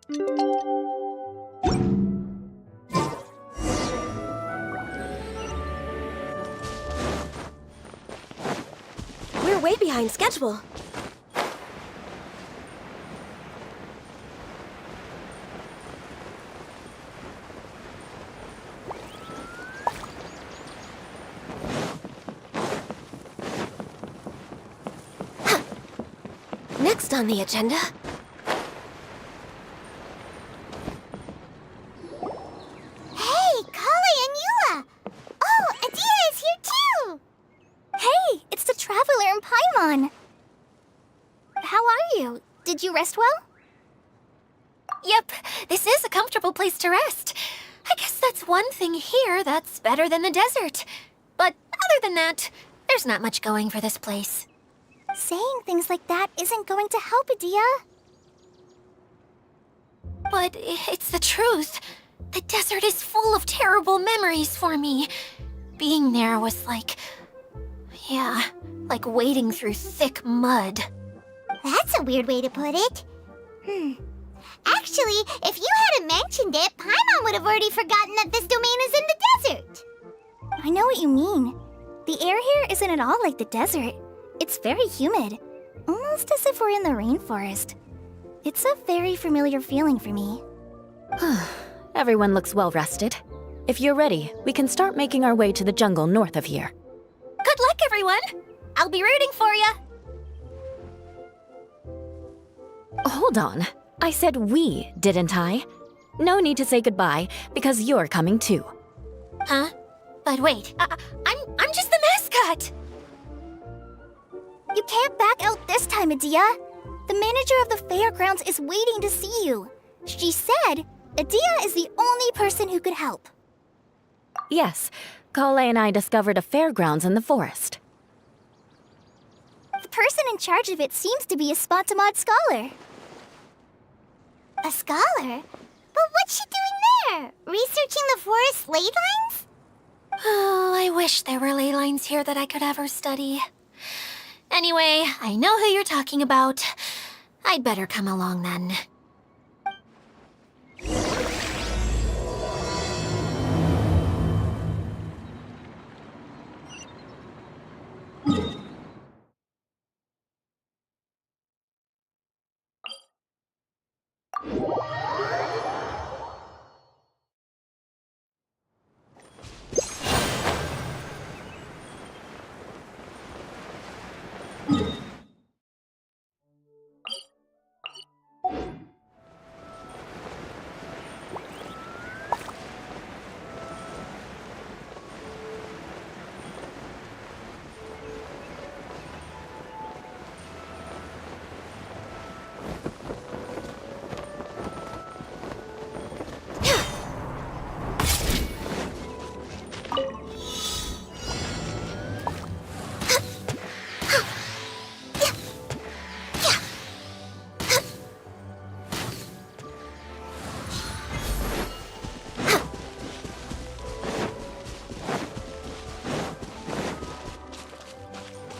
We're way behind schedule. Next on the agenda... Hey, Kali and Eula! Oh, Adia is here too! Hey, it's the Traveler in Paimon. How are you? Did you rest well? Yep, this is a comfortable place to rest. I guess that's one thing here that's better than the desert. But other than that, there's not much going for this place. Saying things like that isn't going to help, Adia. But it's the truth. The desert is full of terrible memories for me. Being there was like... yeah, like wading through thick mud. That's a weird way to put it. Actually, if you hadn't mentioned it, Paimon would have already forgotten that this domain is in the desert. I know what you mean. The air here isn't at all like the desert. It's very humid, almost as if we're in the rainforest. It's a very familiar feeling for me. Everyone looks well rested. If you're ready, we can start making our way to the jungle north of here. Good luck, everyone! I'll be rooting for you! Hold on. I said we, didn't I? No need to say goodbye, because you're coming too. Huh? But wait, I'm just the mascot! You can't back out this time, Adia. The manager of the fairgrounds is waiting to see you. She said Adia is the only person who could help. Yes, Kale and I discovered a fairgrounds in the forest. The person in charge of it seems to be a Spontamod scholar. A scholar? But what's she doing there? Researching the forest ley lines? Oh, I wish there were ley lines here that I could ever study. Anyway, I know who you're talking about. I'd better come along then.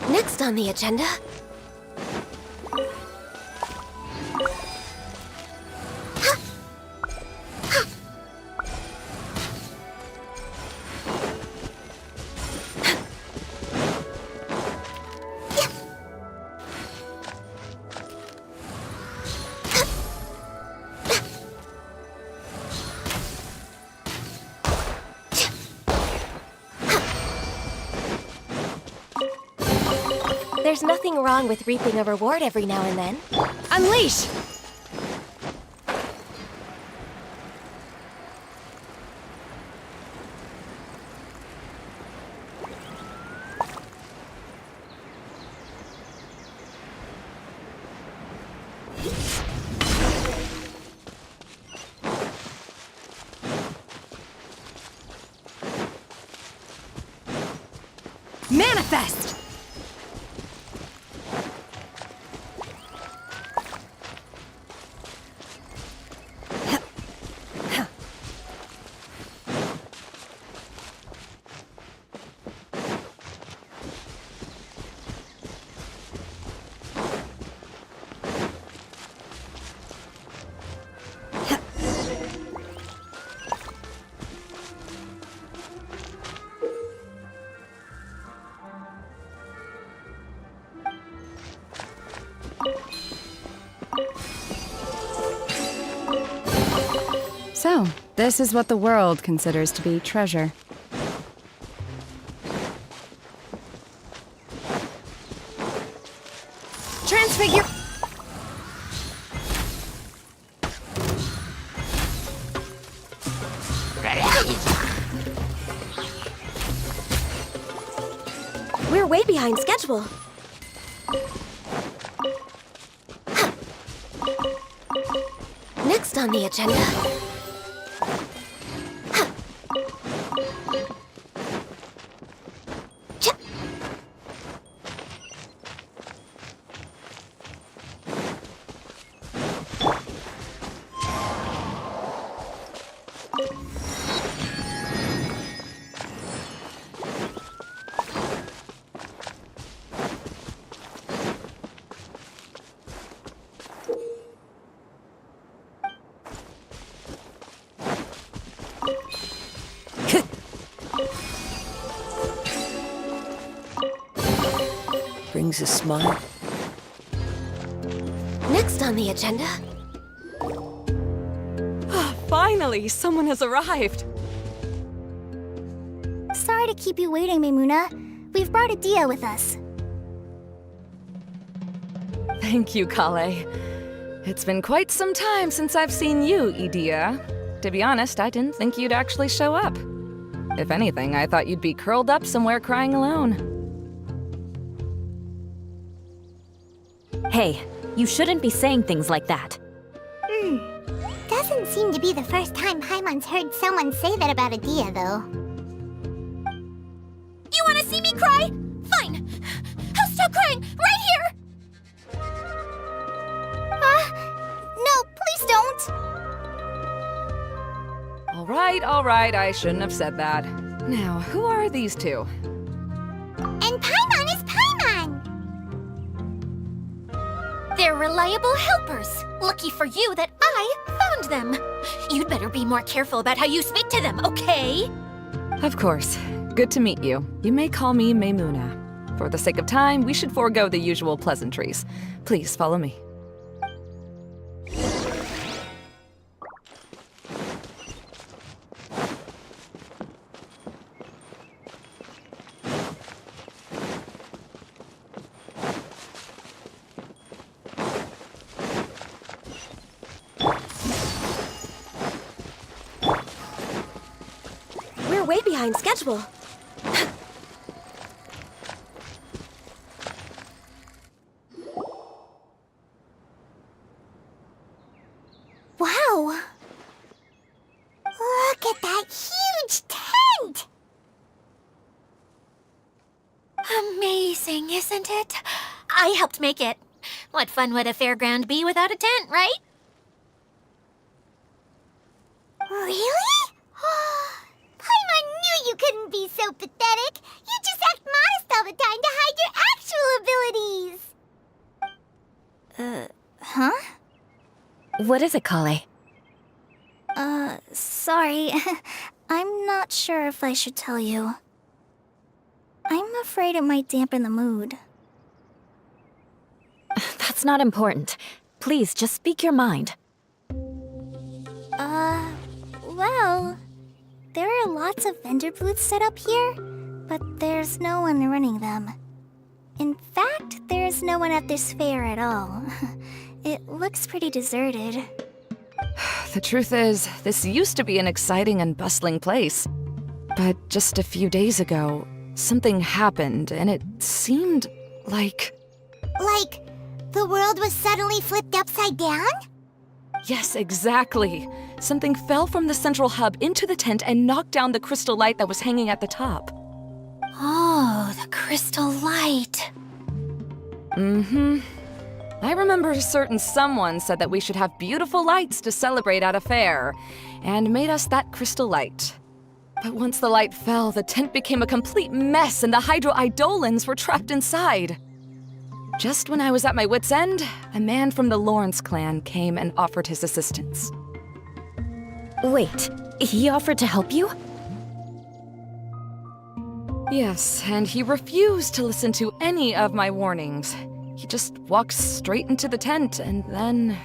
Next on the agenda... There's nothing wrong with reaping a reward every now and then. Unleash! Manifest! So, this is what the world considers to be treasure. Transfigure. We're way behind schedule. Next on the agenda. Brings a smile. Next on the agenda. Finally, someone has arrived. Sorry to keep you waiting, Maymuna. We've brought Adia with us. Thank you, Kale. It's been quite some time since I've seen you, Idia. To be honest, I didn't think you'd actually show up. If anything, I thought you'd be curled up somewhere crying alone. Hey, you shouldn't be saying things like that. Doesn't seem to be the first time Paimon's heard someone say that about Adia, though. You wanna see me cry? Fine. I'll stop crying right here! No, please don't! All right, I shouldn't have said that. Now, who are these two? And Paimon is Paimon! They're reliable helpers. Lucky for you that I found them. You'd better be more careful about how you speak to them, okay? Of course. Good to meet you. You may call me Maymuna. For the sake of time, we should forego the usual pleasantries. Please follow me. We're way behind schedule. Wow! Look at that huge tent! Amazing, isn't it? I helped make it. What fun would a fairground be without a tent, right? Really? Paimon knew you couldn't be so pathetic. You just act modest all the time to hide your actual abilities. Huh? What is it, Kale? Sorry. I'm not sure if I should tell you. I'm afraid it might dampen the mood. That's not important. Please, just speak your mind. Well, there are lots of vendor booths set up here, but there's no one running them. In fact, there's no one at this fair at all. It looks pretty deserted. The truth is, this used to be an exciting and bustling place. But just a few days ago, something happened, and it seemed like... Like, the world was suddenly flipped upside down? Yes, exactly. Something fell from the central hub into the tent and knocked down the crystal light that was hanging at the top. Oh, the crystal light. Mm-hmm. I remember a certain someone said that we should have beautiful lights to celebrate at a fair, and made us that crystal light. But once the light fell, the tent became a complete mess and the Hydro-Eidolons were trapped inside. Just when I was at my wit's end, a man from the Lawrence clan came and offered his assistance. Wait, he offered to help you? Yes, and he refused to listen to any of my warnings. He just walked straight into the tent, and then...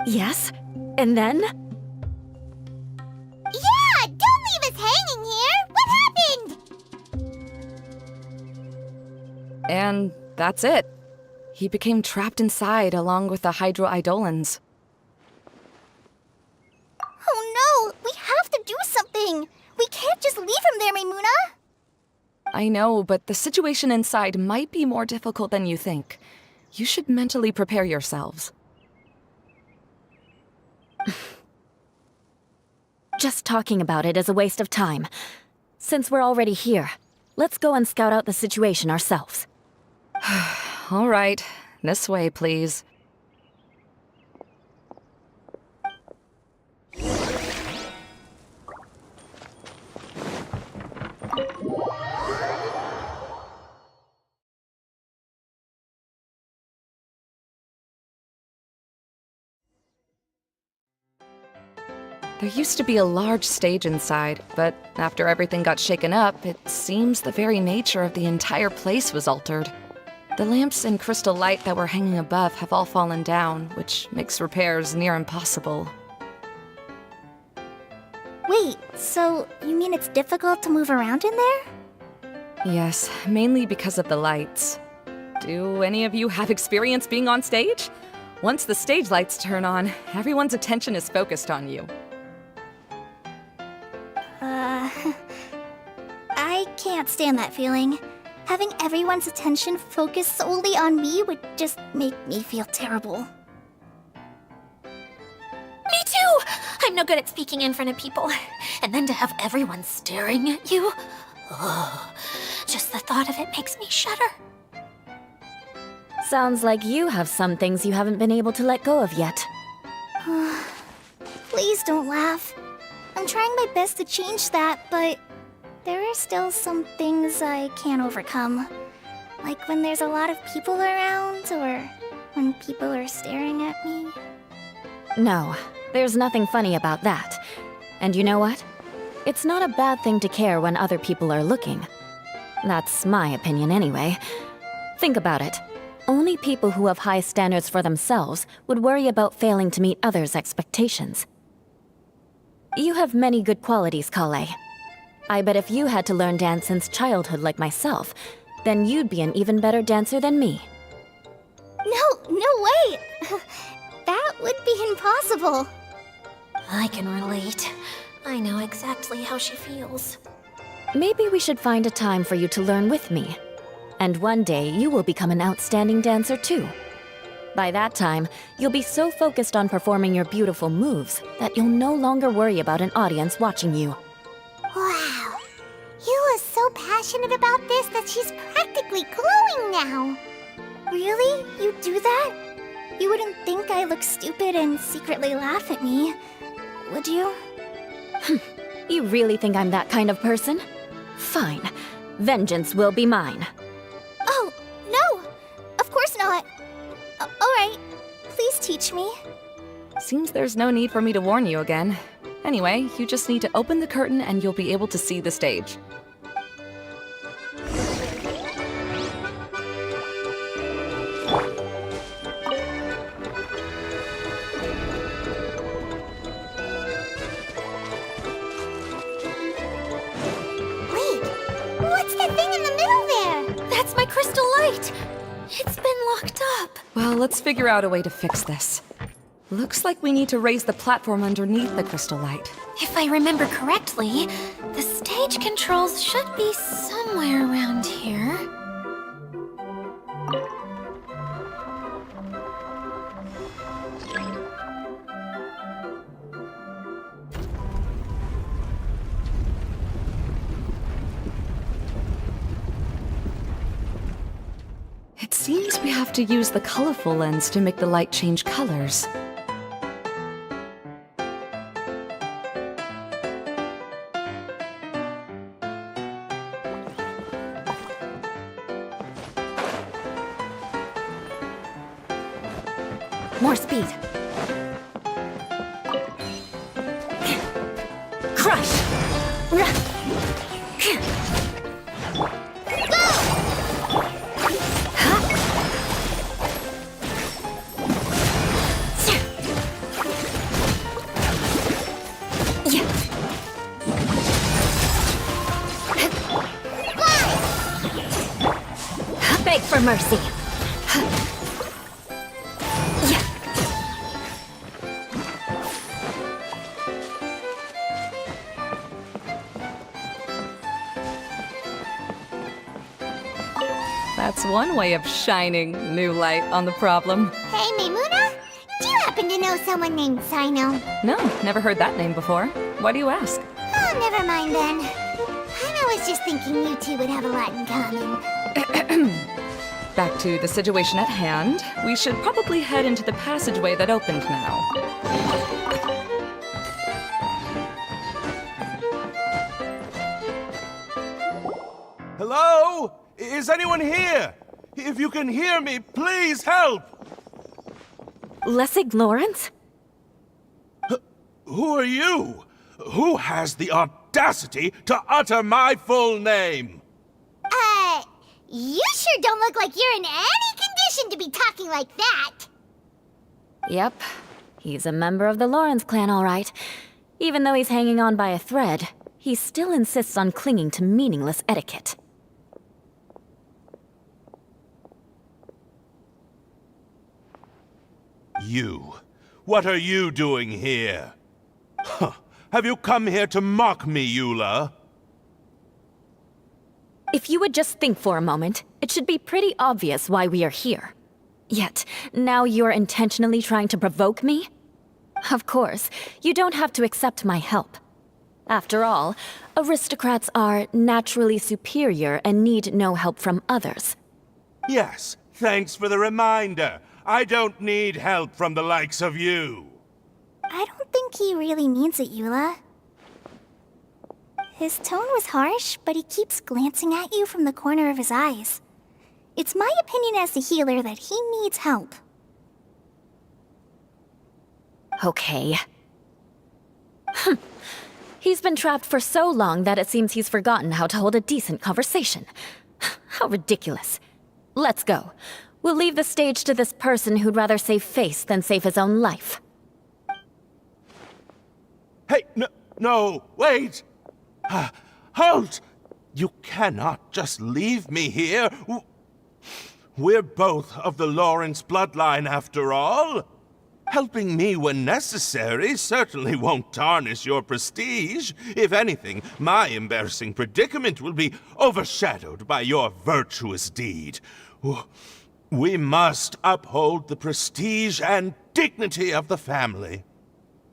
Yes? And then? And that's it. He became trapped inside along with the hydroidolans. Oh no! We have to do something! We can't just leave him there, Maimuna! I know, but the situation inside might be more difficult than you think. You should mentally prepare yourselves. Just talking about it is a waste of time. Since we're already here, let's go and scout out the situation ourselves. All right, this way, please. There used to be a large stage inside, but after everything got shaken up, it seems the very nature of the entire place was altered. The lamps and crystal light that were hanging above have all fallen down, which makes repairs near impossible. Wait, so you mean it's difficult to move around in there? Yes, mainly because of the lights. Do any of you have experience being on stage? Once the stage lights turn on, everyone's attention is focused on you. I can't stand that feeling. Having everyone's attention focused solely on me would just make me feel terrible. Me too! I'm no good at speaking in front of people. And then to have everyone staring at you. Ugh. Just the thought of it makes me shudder. Sounds like you have some things you haven't been able to let go of yet. Please don't laugh. I'm trying my best to change that, but there are still some things I can't overcome. Like when there's a lot of people around, or when people are staring at me. No, there's nothing funny about that. And you know what? It's not a bad thing to care when other people are looking. That's my opinion anyway. Think about it. Only people who have high standards for themselves would worry about failing to meet others' expectations. You have many good qualities, Kale. I bet if you had to learn dance since childhood like myself, then you'd be an even better dancer than me. No way! That would be impossible. I can relate. I know exactly how she feels. Maybe we should find a time for you to learn with me. And one day you will become an outstanding dancer too. By that time, you'll be so focused on performing your beautiful moves that you'll no longer worry about an audience watching you. Wow. Yula's so passionate about this that she's practically glowing now. Really? You do that? You wouldn't think I look stupid and secretly laugh at me, would you? You really think I'm that kind of person? Fine. Vengeance will be mine. Oh, no! Of course not. Alright, please teach me. Seems there's no need for me to warn you again. Anyway, you just need to open the curtain and you'll be able to see the stage. Wait, what's that thing in the middle there? That's my crystal light! It's been locked up. Well, let's figure out a way to fix this. Looks like we need to raise the platform underneath the crystal light. If I remember correctly, the stage controls should be somewhere around here. It seems we have to use the colorful lens to make the light change colors. More speed. Crush! Big for mercy. Yeah. That's one way of shining new light on the problem. Hey, Maimuna, do you happen to know someone named Sino? No, never heard that name before. Why do you ask? Oh, never mind then. I was just thinking you two would have a lot in common. Back to the situation at hand. We should probably head into the passageway that opened now. Hello? Is anyone here? If you can hear me, please help! Lessig Lawrence? Who are you? Who has the audacity to utter my full name? You sure don't look like you're in any condition to be talking like that. Yep. He's a member of the Lawrence clan, all right. Even though he's hanging on by a thread, he still insists on clinging to meaningless etiquette. You. What are you doing here? Huh. Have you come here to mock me, Eula? If you would just think for a moment, it should be pretty obvious why we are here. Yet, now you're intentionally trying to provoke me? Of course, you don't have to accept my help. After all, aristocrats are naturally superior and need no help from others. Yes, thanks for the reminder. I don't need help from the likes of you. I don't think he really means it, Eula. His tone was harsh, but he keeps glancing at you from the corner of his eyes. It's my opinion as the healer that he needs help. Okay. He's been trapped for so long that it seems he's forgotten how to hold a decent conversation. How ridiculous. Let's go. We'll leave the stage to this person who'd rather save face than save his own life. Hey, no, wait! Halt! You cannot just leave me here. We're both of the Lawrence bloodline, after all. Helping me when necessary certainly won't tarnish your prestige. If anything, my embarrassing predicament will be overshadowed by your virtuous deed. We must uphold the prestige and dignity of the family.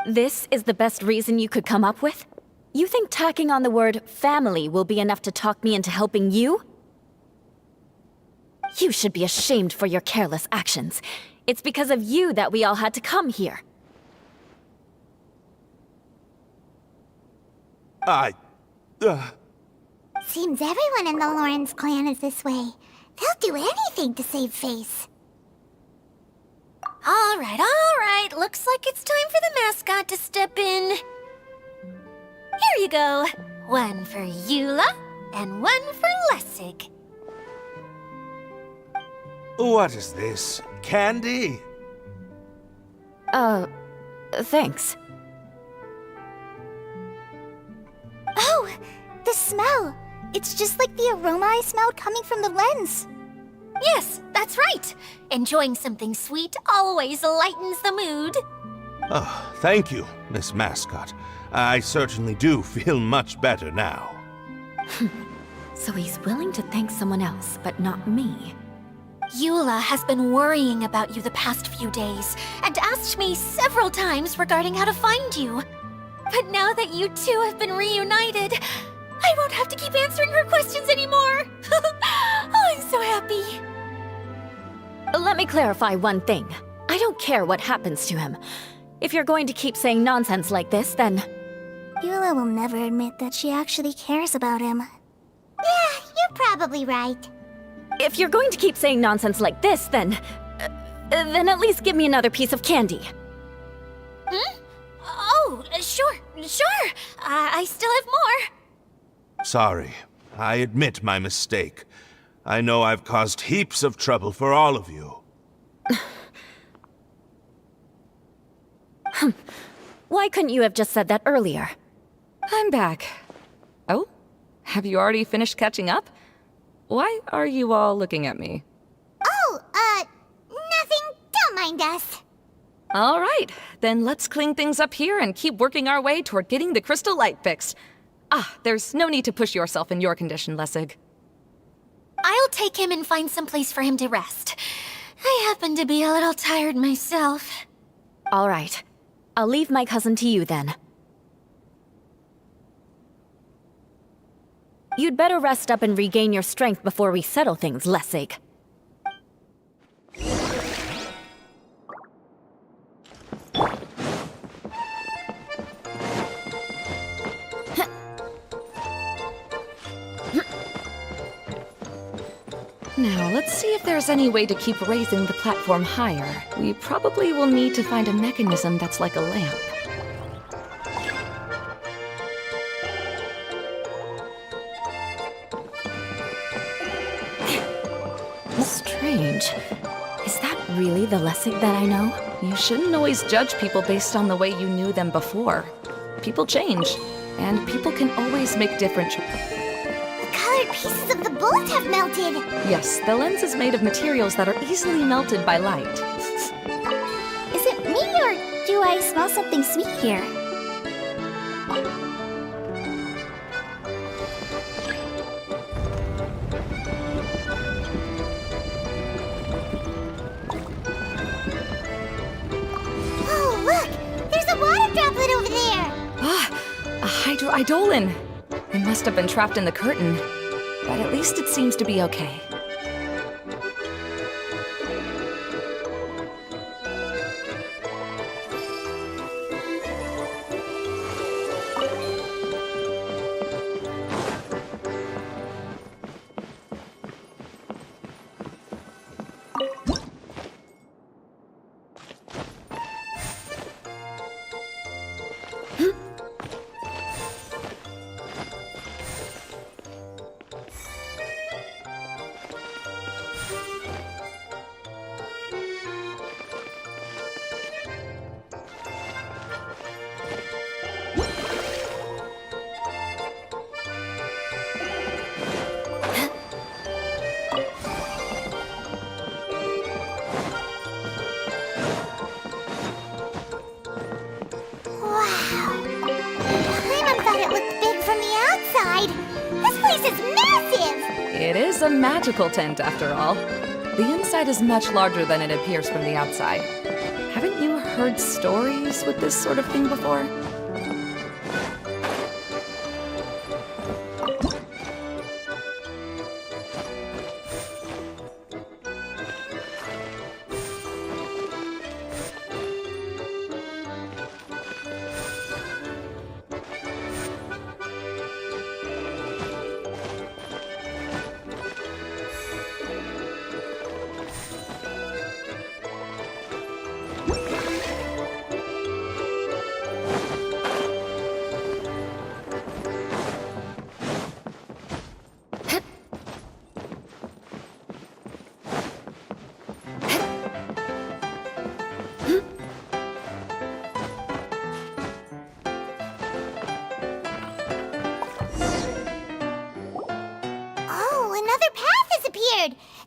This is the best reason you could come up with? You think tacking on the word family will be enough to talk me into helping you? You should be ashamed for your careless actions. It's because of you that we all had to come here. Seems everyone in the Lawrence clan is this way. They'll do anything to save face. All right. Looks like it's time for the mascot to step in. Here you go. One for Eula, and one for Lessig. What is this? Candy? Thanks. Oh, the smell! It's just like the aroma I smelled coming from the lens. Yes, that's right. Enjoying something sweet always lightens the mood. Oh, thank you, Miss Mascot. I certainly do feel much better now. So he's willing to thank someone else, but not me. Eula has been worrying about you the past few days, and asked me several times regarding how to find you. But now that you two have been reunited, I won't have to keep answering her questions anymore. Oh, I'm so happy. Let me clarify one thing. I don't care what happens to him. If you're going to keep saying nonsense like this, then... Eula will never admit that she actually cares about him. Yeah, you're probably right. If you're going to keep saying nonsense like this, then at least give me another piece of candy. Hmm? Oh, sure. I still have more. Sorry. I admit my mistake. I know I've caused heaps of trouble for all of you. Why couldn't you have just said that earlier? I'm back. Oh? Have you already finished catching up? Why are you all looking at me? mind us. All right, then let's clean things up here and keep working our way toward getting the crystal light fixed. There's no need to push yourself in your condition, Lessig. I'll take him and find some place for him to rest. I happen to be a little tired myself. All right. I'll leave my cousin to you then. You'd better rest up and regain your strength before we settle things, Lessig. Now, let's see if there's any way to keep raising the platform higher. We probably will need to find a mechanism that's like a lamp. Strange. Is that really the Lessig that I know? You shouldn't always judge people based on the way you knew them before. People change, and people can always make different choices. The colored pieces of the bullet have melted. Yes, the lens is made of materials that are easily melted by light. Is it me or do I smell something sweet here? Oh, look! There's a water droplet over there! A hydroidolin! It must have been trapped in the curtain, but at least it seems to be okay. It is a magical tent, after all. The inside is much larger than it appears from the outside. Haven't you heard stories with this sort of thing before?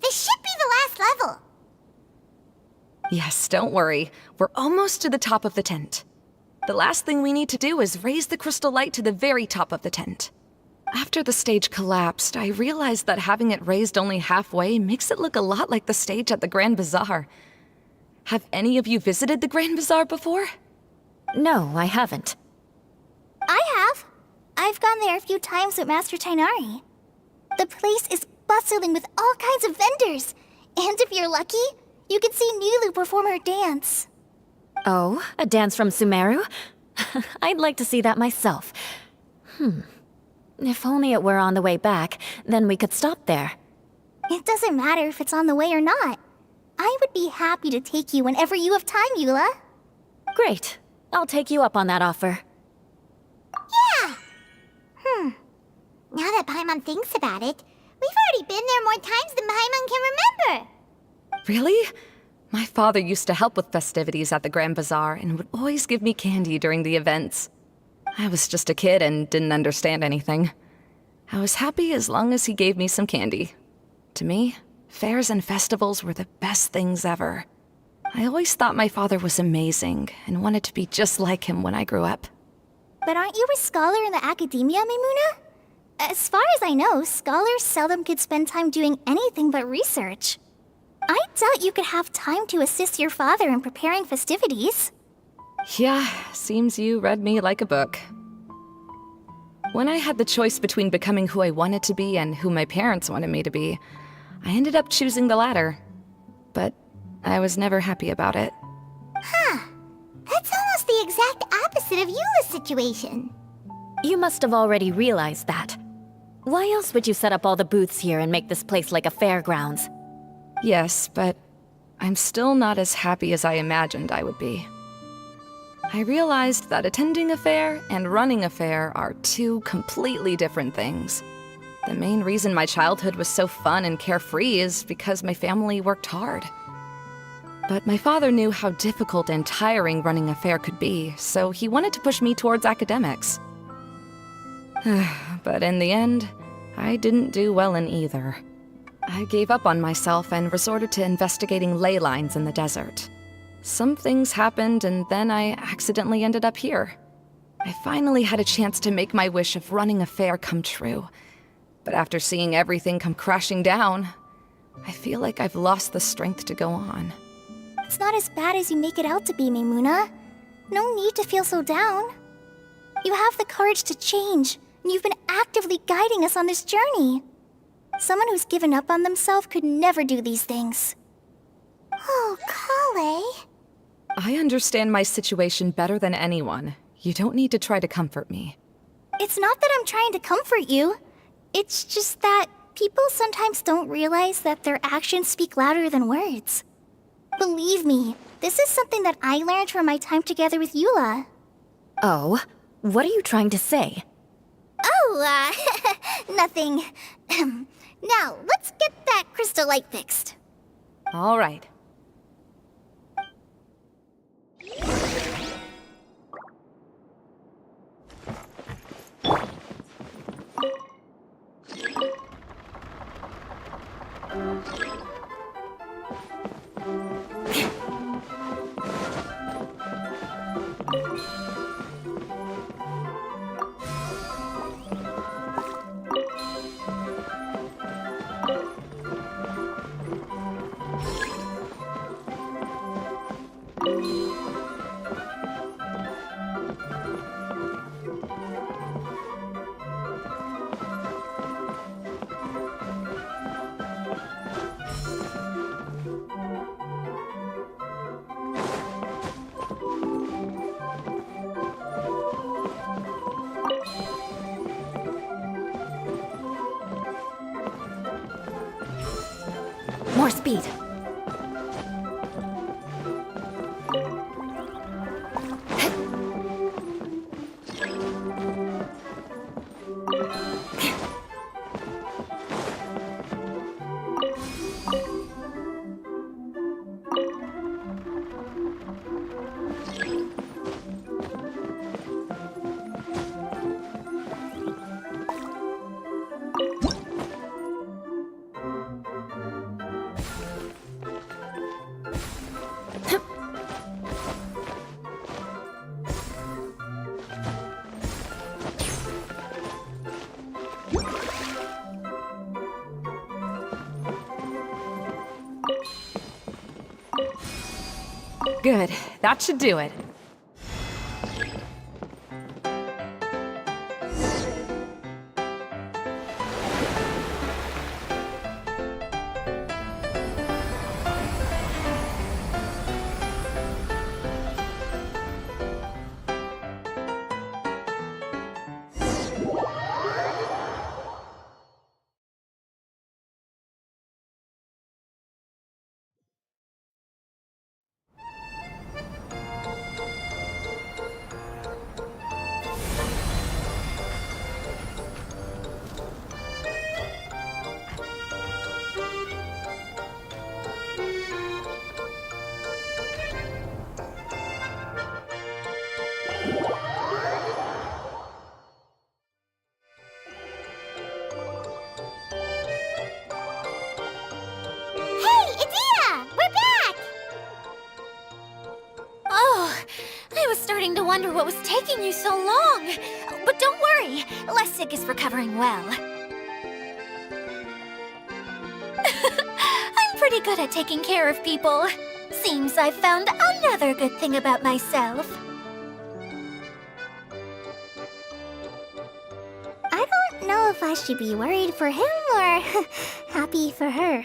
This should be the last level. Yes, don't worry. We're almost to the top of the tent. The last thing we need to do is raise the crystal light to the very top of the tent. After the stage collapsed, I realized that having it raised only halfway makes it look a lot like the stage at the Grand Bazaar. Have any of you visited the Grand Bazaar before? No, I haven't. I have. I've gone there a few times with Master Tainari. The place is bustling with all kinds of vendors. And if you're lucky, you can see Nilu perform her dance. Oh, a dance from Sumeru? I'd like to see that myself. If only it were on the way back, then we could stop there. It doesn't matter if it's on the way or not. I would be happy to take you whenever you have time, Eula. Great. I'll take you up on that offer. Yeah! Now that Paimon thinks about it, we've already been there more times than Paimon can remember. Really? My father used to help with festivities at the Grand Bazaar and would always give me candy during the events. I was just a kid and didn't understand anything. I was happy as long as he gave me some candy. To me, fairs and festivals were the best things ever. I always thought my father was amazing and wanted to be just like him when I grew up. But aren't you a scholar in the academia, Maimuna? As far as I know, scholars seldom could spend time doing anything but research. I doubt you could have time to assist your father in preparing festivities. Yeah, seems you read me like a book. When I had the choice between becoming who I wanted to be and who my parents wanted me to be, I ended up choosing the latter. But I was never happy about it. That's almost the exact opposite of Eula's situation. You must have already realized that. Why else would you set up all the booths here and make this place like a fairgrounds? Yes, but I'm still not as happy as I imagined I would be. I realized that attending a fair and running a fair are two completely different things. The main reason my childhood was so fun and carefree is because my family worked hard. But my father knew how difficult and tiring running a fair could be, so he wanted to push me towards academics. But in the end, I didn't do well in either. I gave up on myself and resorted to investigating ley lines in the desert. Some things happened, and then I accidentally ended up here. I finally had a chance to make my wish of running a fair come true. But after seeing everything come crashing down, I feel like I've lost the strength to go on. It's not as bad as you make it out to be, Maimuna. No need to feel so down. You have the courage to change, and you've been actively guiding us on this journey. Someone who's given up on themselves could never do these things. Oh, Kale. I understand my situation better than anyone. You don't need to try to comfort me. It's not that I'm trying to comfort you. It's just that people sometimes don't realize that their actions speak louder than words. Believe me, this is something that I learned from my time together with Eula. Oh, what are you trying to say? Oh, nothing. Now, let's get that crystal light fixed. All right. More speed. Good. That should do it. wonder what was taking you so long. But don't worry, Lessig is recovering well. I'm pretty good at taking care of people. Seems I've found another good thing about myself. I don't know if I should be worried for him or happy for her.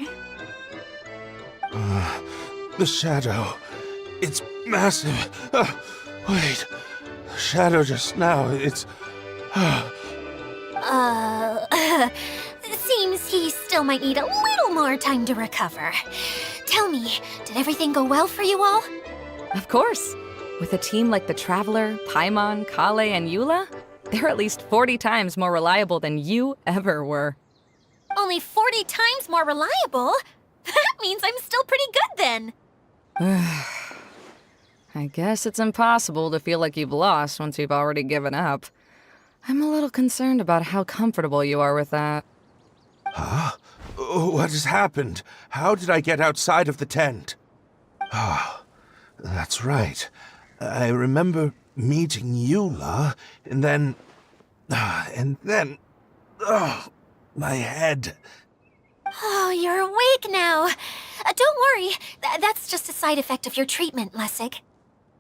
The shadow. It's massive. Wait. The shadow just now. It's. Seems he still might need a little more time to recover. Tell me, did everything go well for you all? Of course. With a team like the Traveler, Paimon, Kale, and Eula, they're at least 40 times more reliable than you ever were. Only 40 times more reliable? That means I'm still pretty good then. I guess it's impossible to feel like you've lost once you've already given up. I'm a little concerned about how comfortable you are with that. Huh? What has happened? How did I get outside of the tent? Ah, that's right. I remember meeting Eula, and then... my head. Oh, you're awake now. Don't worry, that's just a side effect of your treatment, Lessig.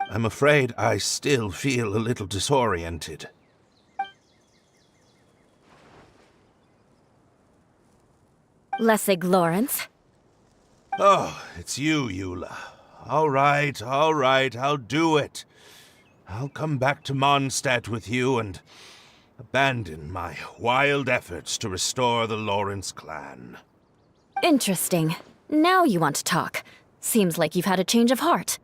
I'm afraid I still feel a little disoriented. Lessig Lawrence. Oh, it's you, Eula. All right, I'll do it. I'll come back to Mondstadt with you and abandon my wild efforts to restore the Lawrence clan. Interesting. Now you want to talk. Seems like you've had a change of heart.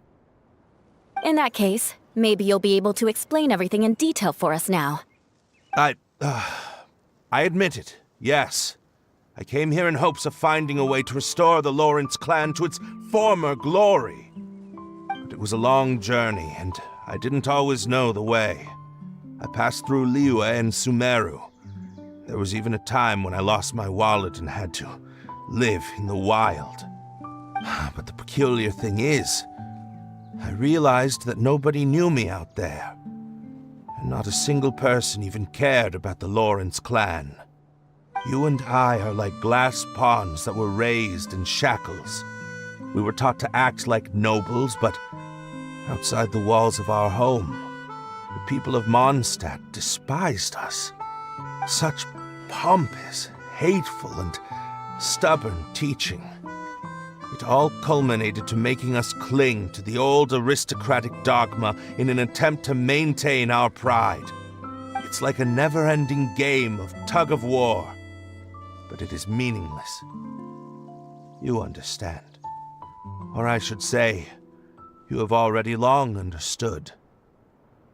In that case, maybe you'll be able to explain everything in detail for us now. I admit it, yes. I came here in hopes of finding a way to restore the Lawrence clan to its former glory. But it was a long journey, and I didn't always know the way. I passed through Liyue and Sumeru. There was even a time when I lost my wallet and had to live in the wild. But the peculiar thing is, I realized that nobody knew me out there. And not a single person even cared about the Lawrence clan. You and I are like glass pawns that were raised in shackles. We were taught to act like nobles, but outside the walls of our home, the people of Mondstadt despised us. Such pompous, hateful, and stubborn teaching. It all culminated to making us cling to the old aristocratic dogma in an attempt to maintain our pride. It's like a never-ending game of tug-of-war, but it is meaningless. You understand. Or I should say, you have already long understood.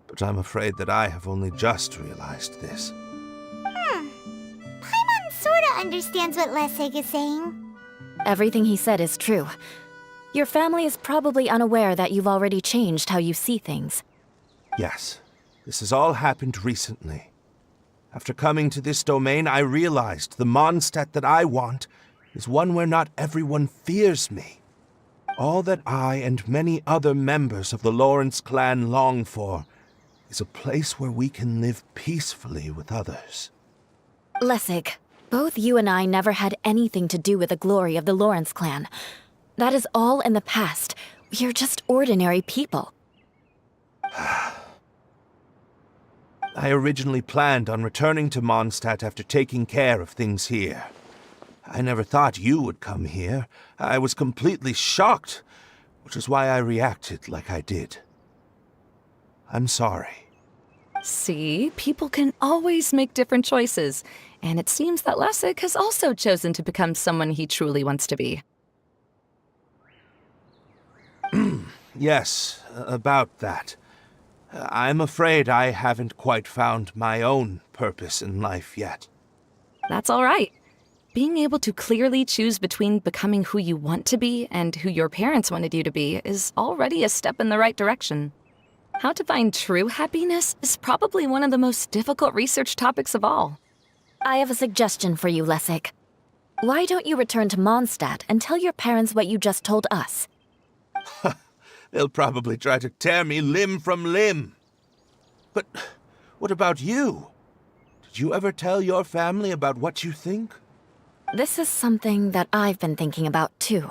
But I'm afraid that I have only just realized this. Paimon sorta understands what Lessig is saying. Everything he said is true. Your family is probably unaware that you've already changed how you see things. Yes, this has all happened recently. After coming to this domain, I realized the Mondstadt that I want is one where not everyone fears me. All that I and many other members of the Lawrence clan long for is a place where we can live peacefully with others. Lessig, both you and I never had anything to do with the glory of the Lawrence clan. That is all in the past. We are just ordinary people. I originally planned on returning to Mondstadt after taking care of things here. I never thought you would come here. I was completely shocked, which is why I reacted like I did. I'm sorry. See, people can always make different choices, and it seems that Lessig has also chosen to become someone he truly wants to be. Yes, about that. I'm afraid I haven't quite found my own purpose in life yet. That's all right. Being able to clearly choose between becoming who you want to be and who your parents wanted you to be is already a step in the right direction. How to find true happiness is probably one of the most difficult research topics of all. I have a suggestion for you, Lessig. Why don't you return to Mondstadt and tell your parents what you just told us? They'll probably try to tear me limb from limb. But what about you? Did you ever tell your family about what you think? This is something that I've been thinking about, too.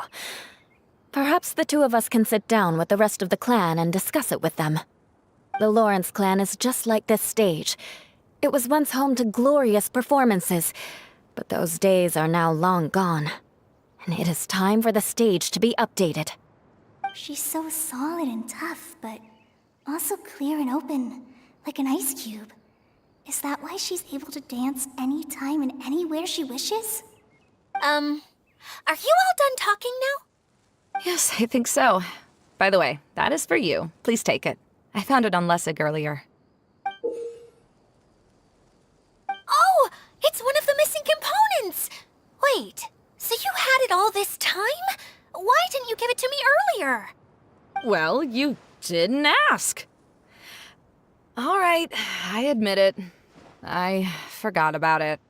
Perhaps the two of us can sit down with the rest of the clan and discuss it with them. The Lawrence clan is just like this stage. It was once home to glorious performances, but those days are now long gone. And it is time for the stage to be updated. She's so solid and tough, but also clear and open, like an ice cube. Is that why she's able to dance anytime and anywhere she wishes? Are you all done talking now? Yes, I think so. By the way, that is for you. Please take it. I found it on Lessig earlier. Oh, it's one of the missing components! Wait, so you had it all this time? Why didn't you give it to me earlier? Well, you didn't ask. All right, I admit it. I forgot about it.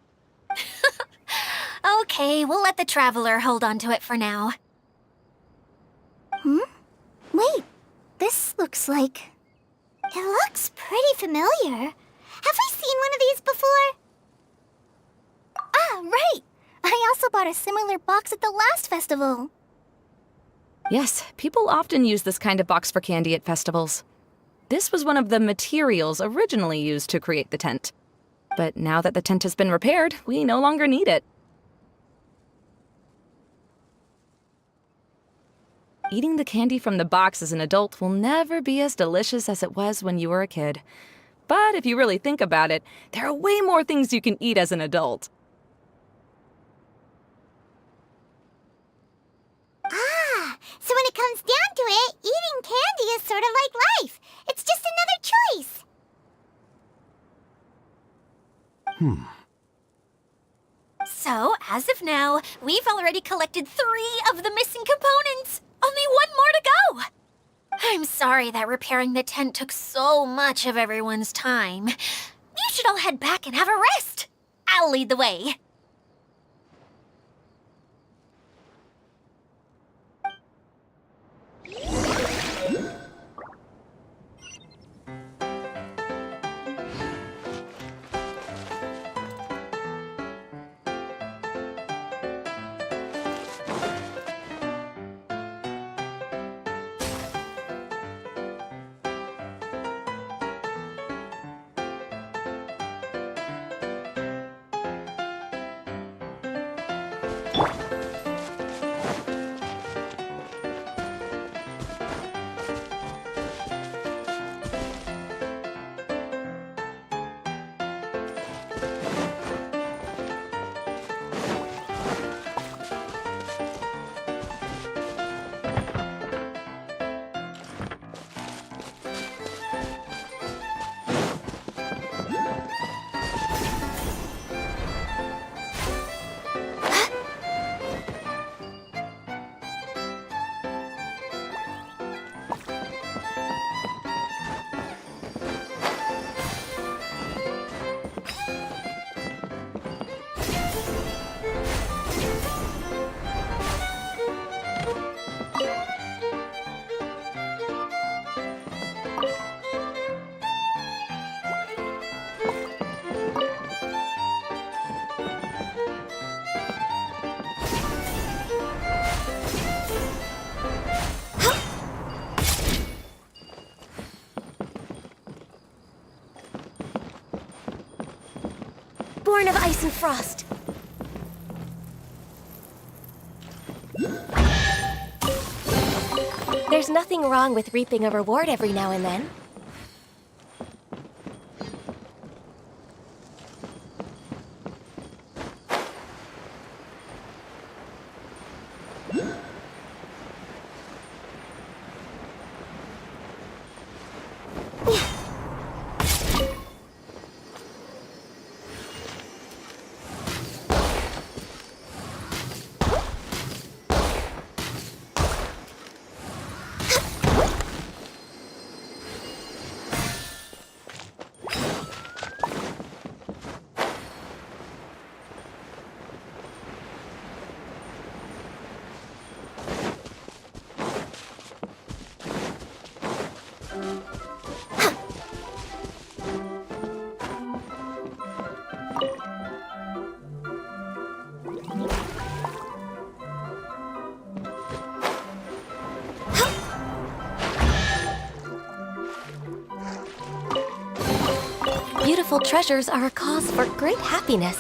Okay, we'll let the Traveler hold on to it for now. Wait, this looks like... It looks pretty familiar. Have I seen one of these before? Ah, right! I also bought a similar box at the last festival. Yes, people often use this kind of box for candy at festivals. This was one of the materials originally used to create the tent. But now that the tent has been repaired, we no longer need it. Eating the candy from the box as an adult will never be as delicious as it was when you were a kid. But if you really think about it, there are way more things you can eat as an adult. Ah, so when it comes down to it, eating candy is sort of like life. It's just another choice. So, as of now, we've already collected 3 of the missing components. Only 1 more to go. I'm sorry that repairing the tent took so much of everyone's time. You should all head back and have a rest. I'll lead the way. Born of ice and frost. There's nothing wrong with reaping a reward every now and then. beautiful treasures are a cause for great happiness.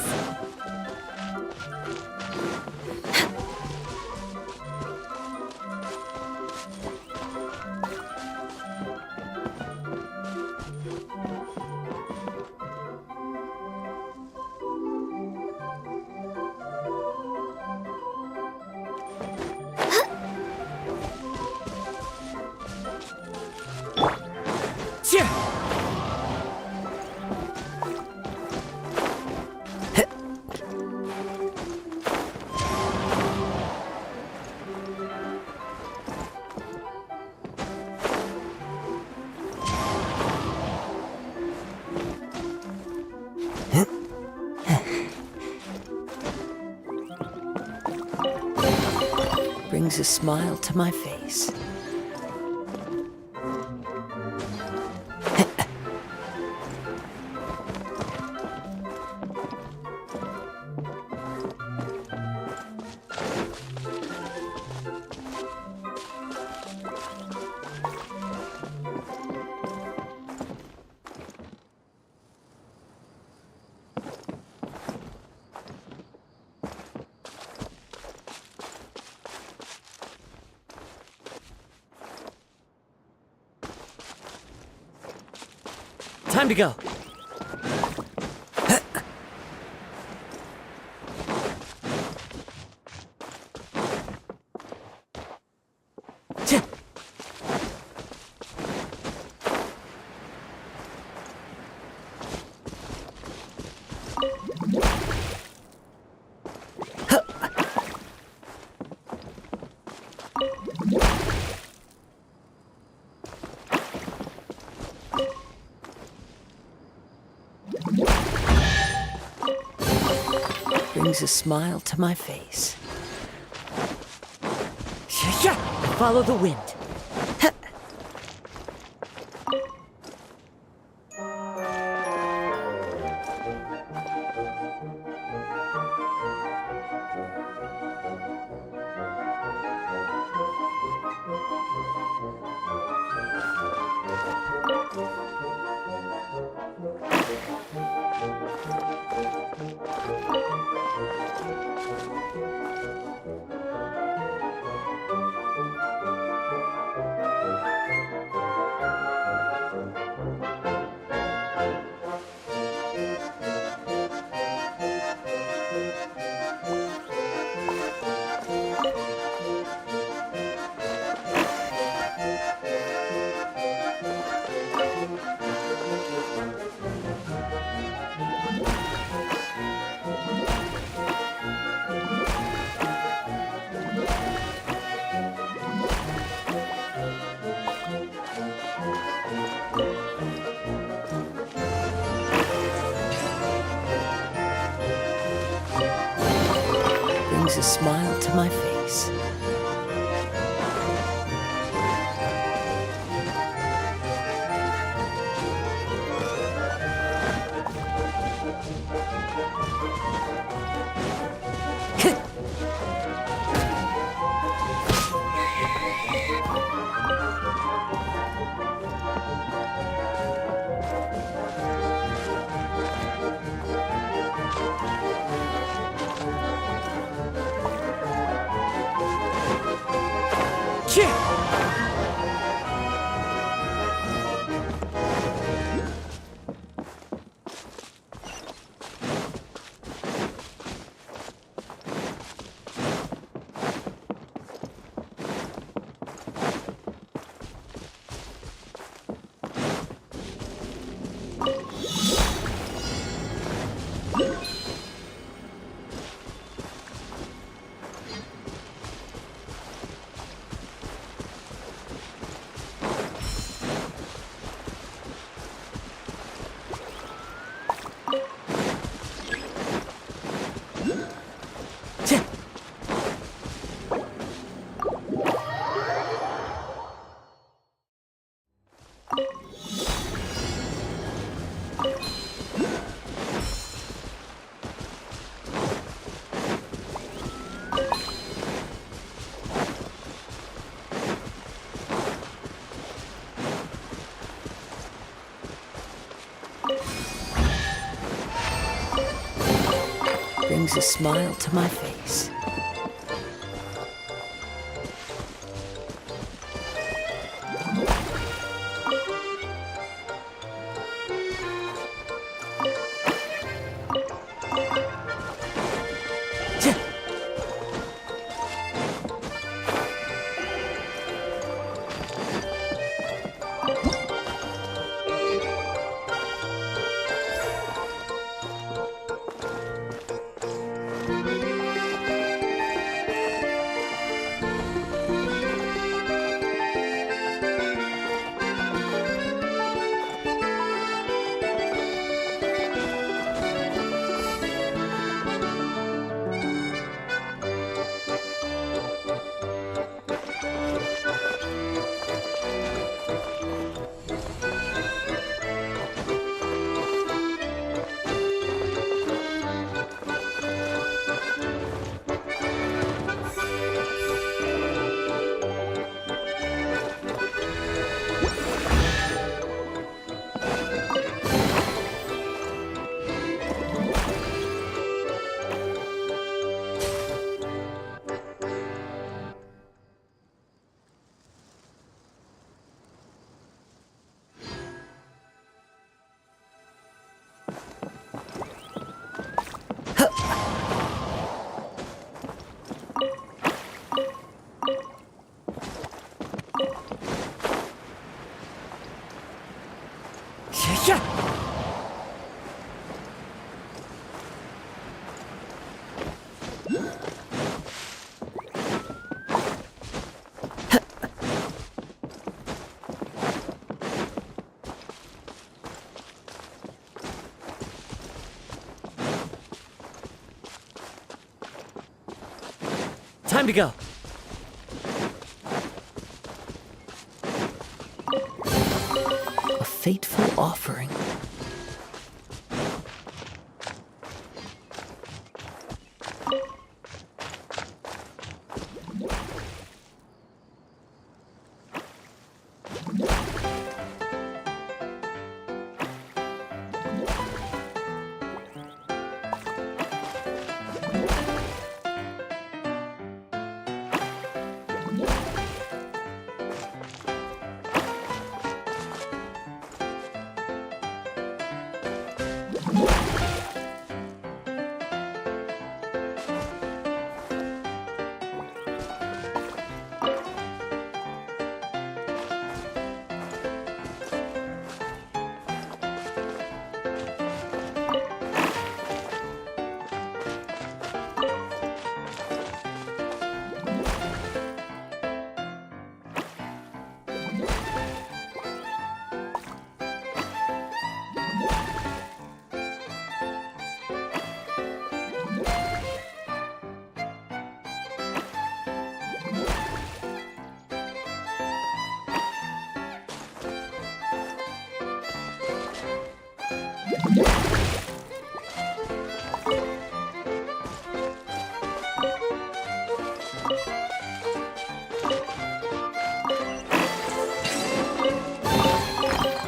Brings a smile to my face. Time to go. Brings a smile to my face. Yeah, follow the wind. Brings a smile to my face. brings a smile to my face. Yeah! Time to go. A fateful offering.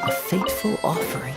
A fateful offering.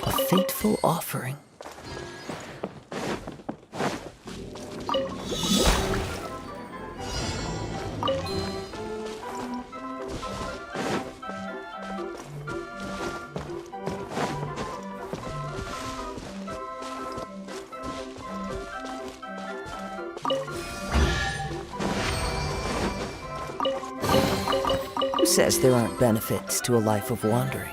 A fateful offering. says there aren't benefits to a life of wandering?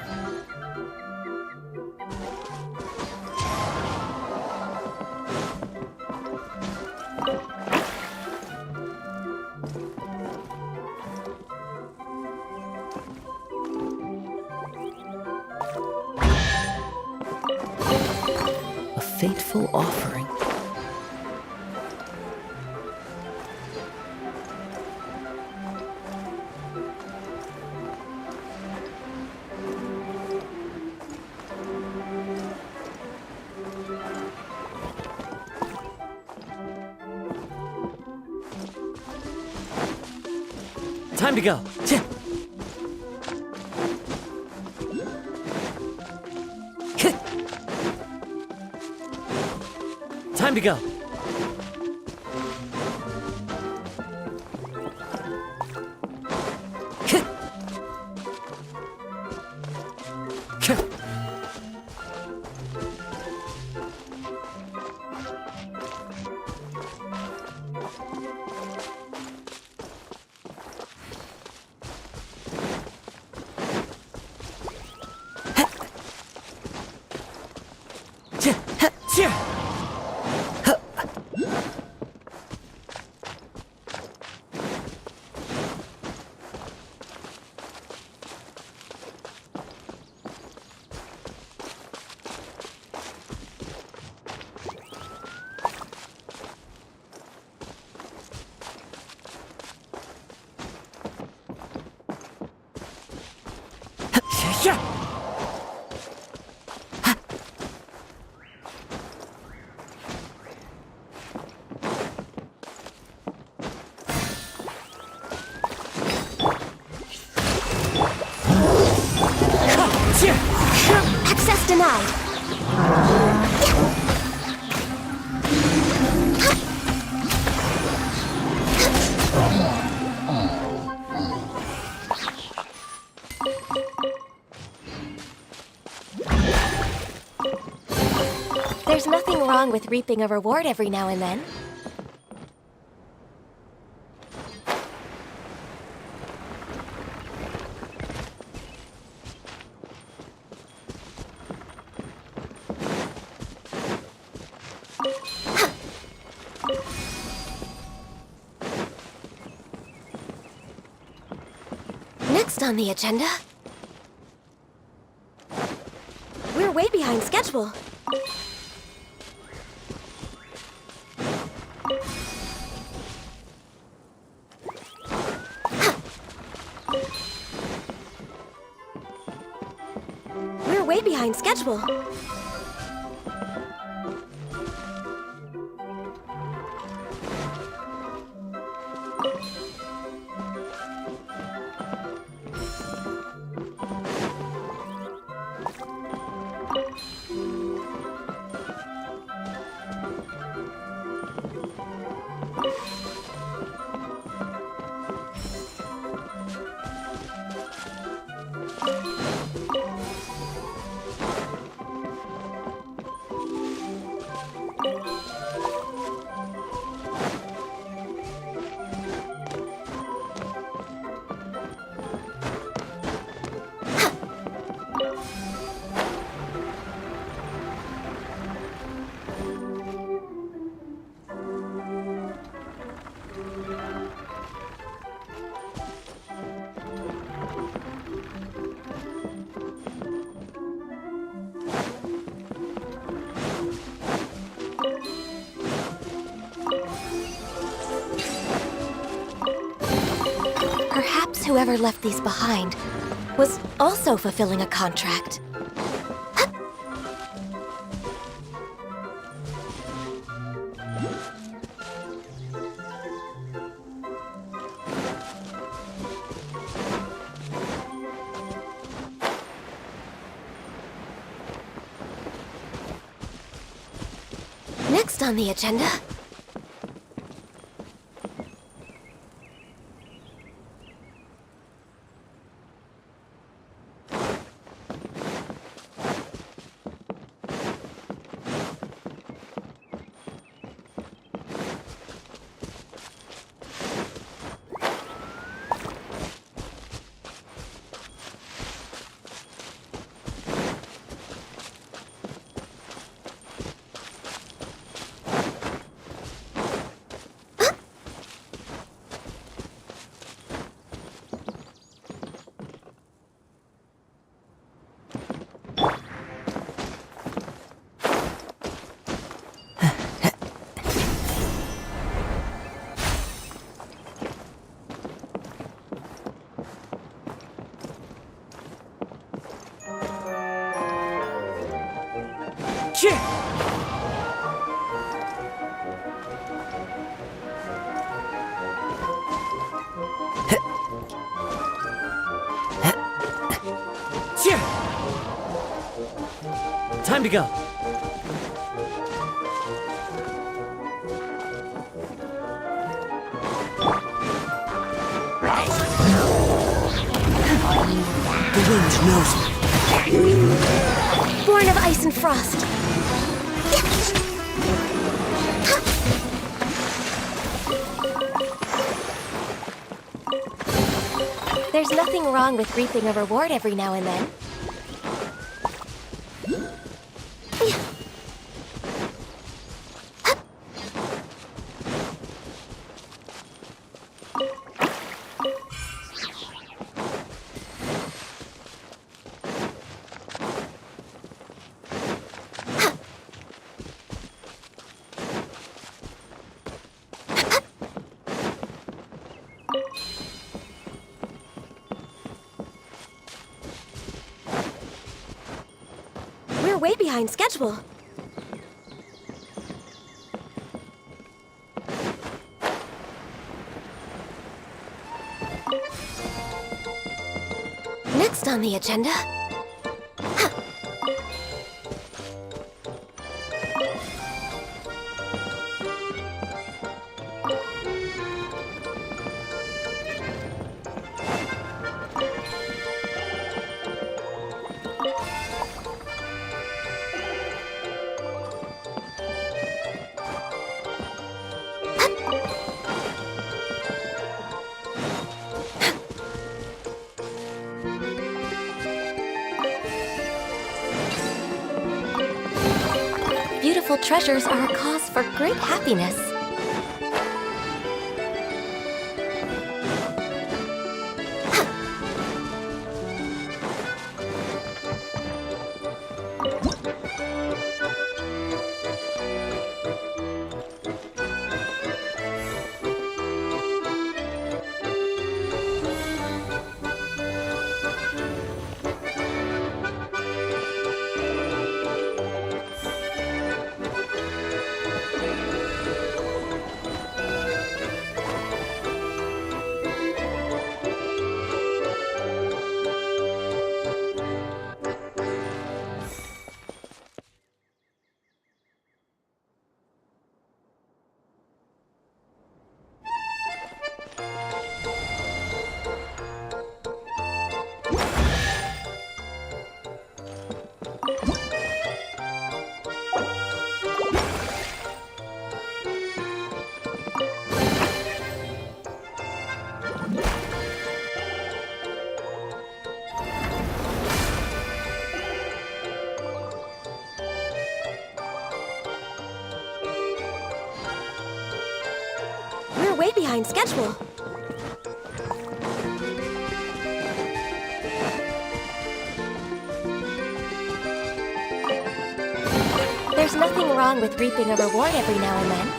A fateful offering. Time to go. Time to go. Access denied. There's nothing wrong with reaping a reward every now and then. Next on the agenda, we're way behind schedule. We're way behind schedule. Perhaps whoever left these behind was also fulfilling a contract. Next on the agenda, Cheer! Cheer! Time to go. The wind knows me. Born of ice and frost. There's nothing wrong with reaping a reward every now and then. We're way behind schedule. Next on the agenda... Beautiful treasures are a cause for great happiness. We're way behind schedule. There's nothing wrong with reaping a reward every now and then.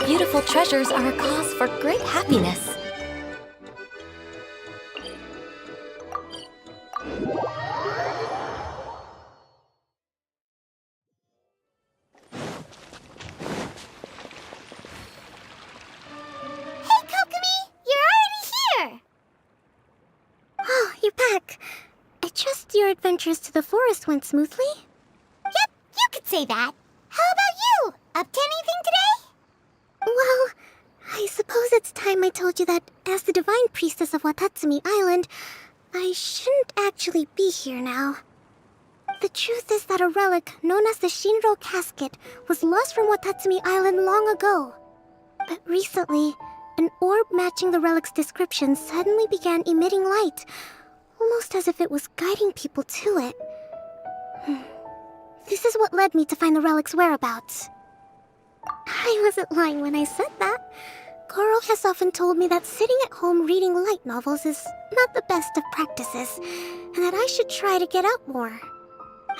Beautiful treasures are a cause for great happiness. Hey, Kokomi! You're already here! Oh, you're back. I trust your adventures to the forest went smoothly? Yep, you could say that. How about you? Up to anything today? Well, I suppose it's time I told you that as the Divine Priestess of Watatsumi Island, I shouldn't actually be here now. The truth is that a relic known as the Shinro Casket was lost from Watatsumi Island long ago. But recently, an orb matching the relic's description suddenly began emitting light, almost as if it was guiding people to it. This is what led me to find the relic's whereabouts. I wasn't lying when I said that. Goro has often told me that sitting at home reading light novels is not the best of practices, and that I should try to get out more.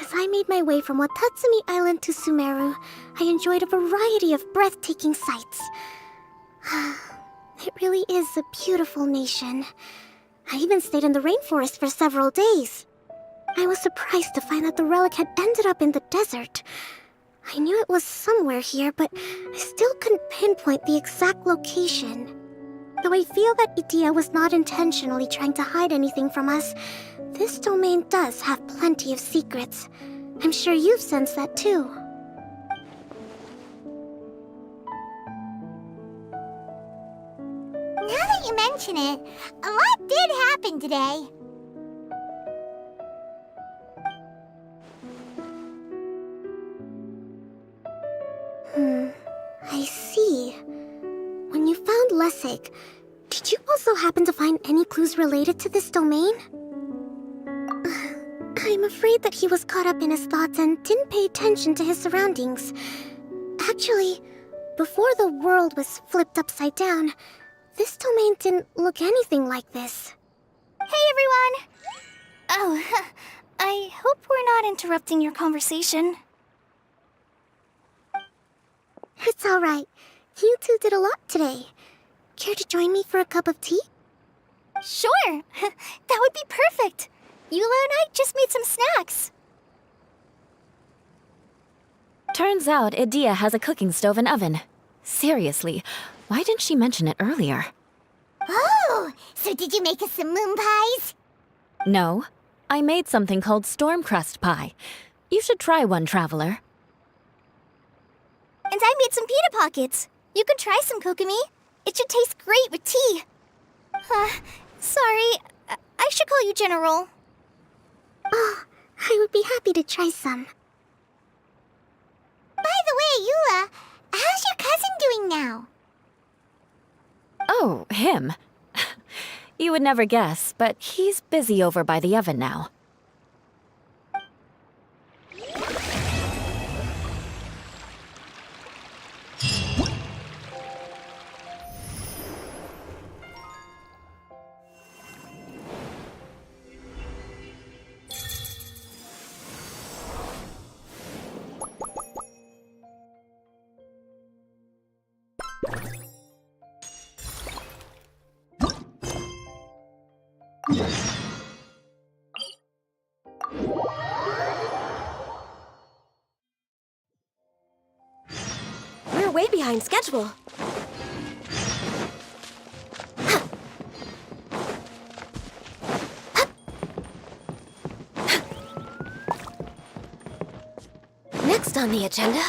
As I made my way from Watatsumi Island to Sumeru, I enjoyed a variety of breathtaking sights. It really is a beautiful nation. I even stayed in the rainforest for several days. I was surprised to find that the relic had ended up in the desert. I knew it was somewhere here, but I still couldn't pinpoint the exact location. Though I feel that Idia was not intentionally trying to hide anything from us, this domain does have plenty of secrets. I'm sure you've sensed that too. Now that you mention it, a lot did happen today. I see. When you found Lessig, did you also happen to find any clues related to this domain? I'm afraid that he was caught up in his thoughts and didn't pay attention to his surroundings. Actually, before the world was flipped upside down, this domain didn't look anything like this. Hey everyone! Oh, I hope we're not interrupting your conversation. It's alright. You two did a lot today. Care to join me for a cup of tea? Sure! That would be perfect! Eula and I just made some snacks. Turns out Idia has a cooking stove and oven. Seriously, why didn't she mention it earlier? Oh, so did you make us some moon pies? No, I made something called stormcrust pie. You should try one, traveler. And I made some pita pockets. You could try some, Kokomi. It should taste great with tea. Sorry, I should call you General. Oh, I would be happy to try some. By the way, Eula, how's your cousin doing now? Oh, him. You would never guess, but he's busy over by the oven now. We're way behind schedule. Next on the agenda...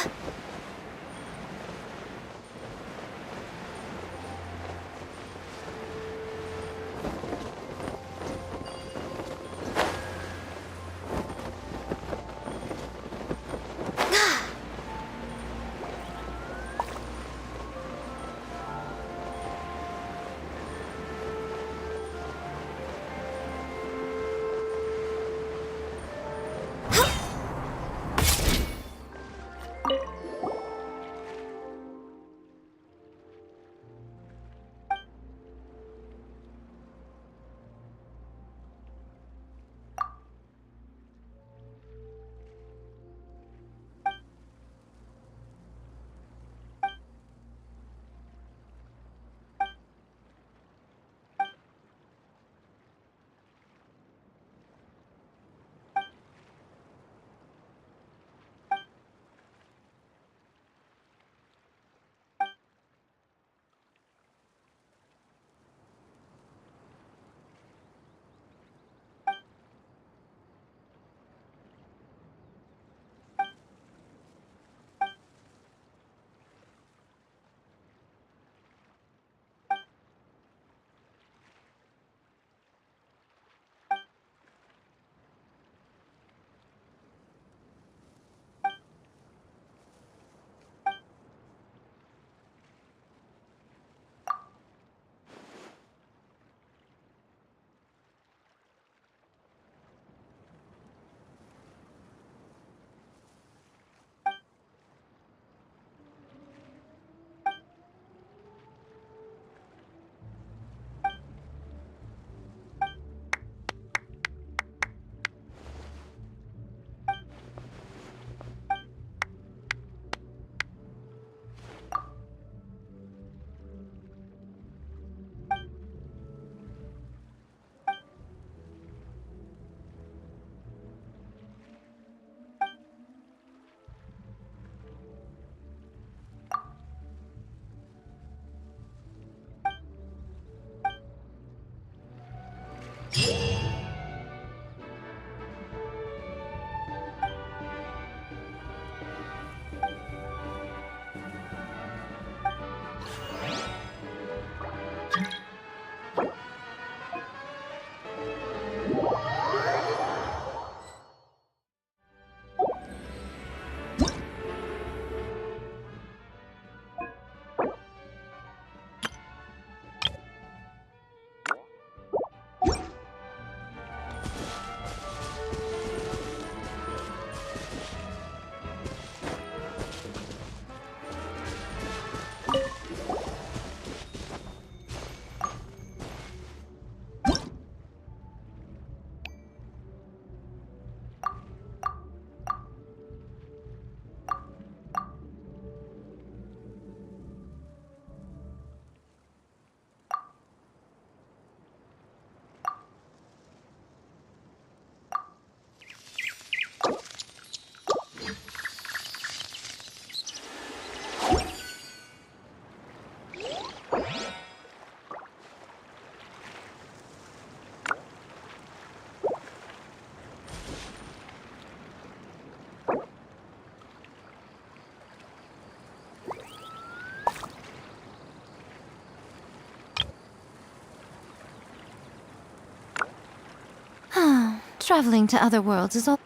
Traveling to other worlds is all.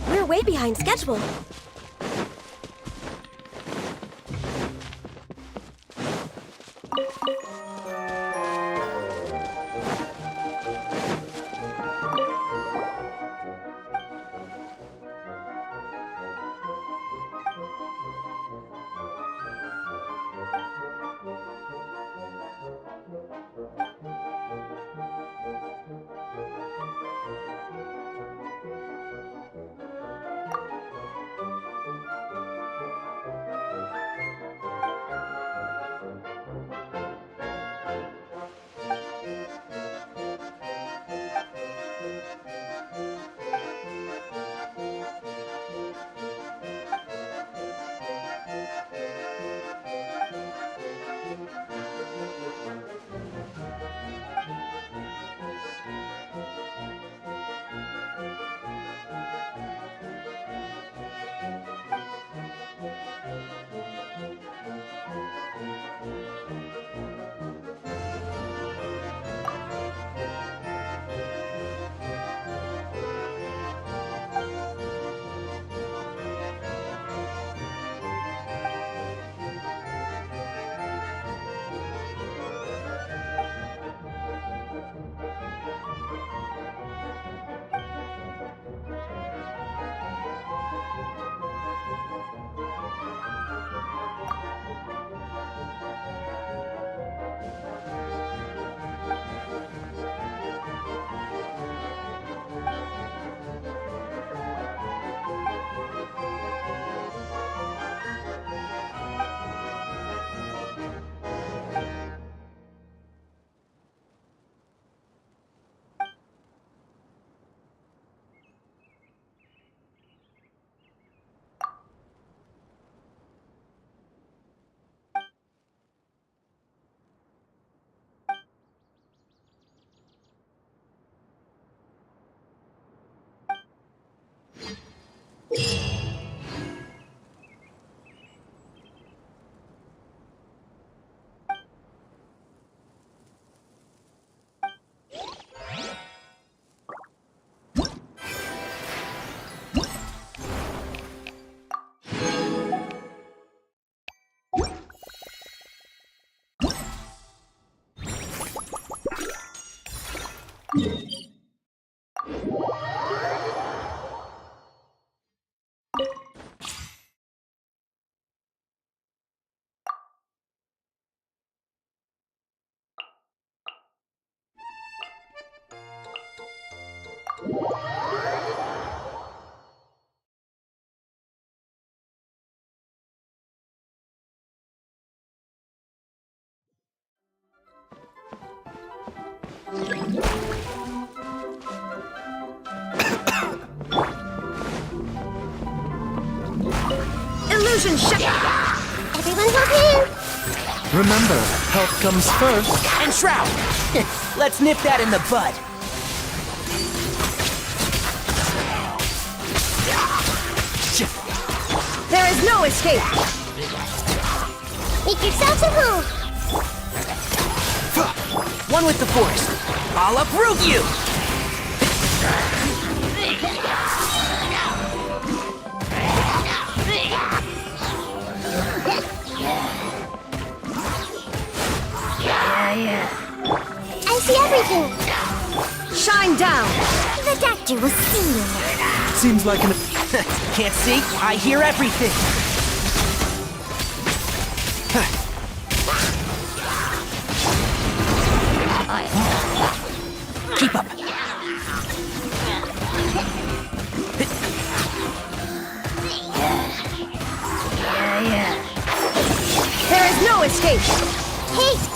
We're way behind schedule. illusion shut. Everyone's okay. Remember, health comes first. And Shroud. Let's nip that in the bud. There is no escape. Make yourselves at home. One with the force. I'll uproot you. I see everything. Shine down. The doctor will see you. Seems like an... Can't see? I hear everything. Keep up. There is no escape. Haste.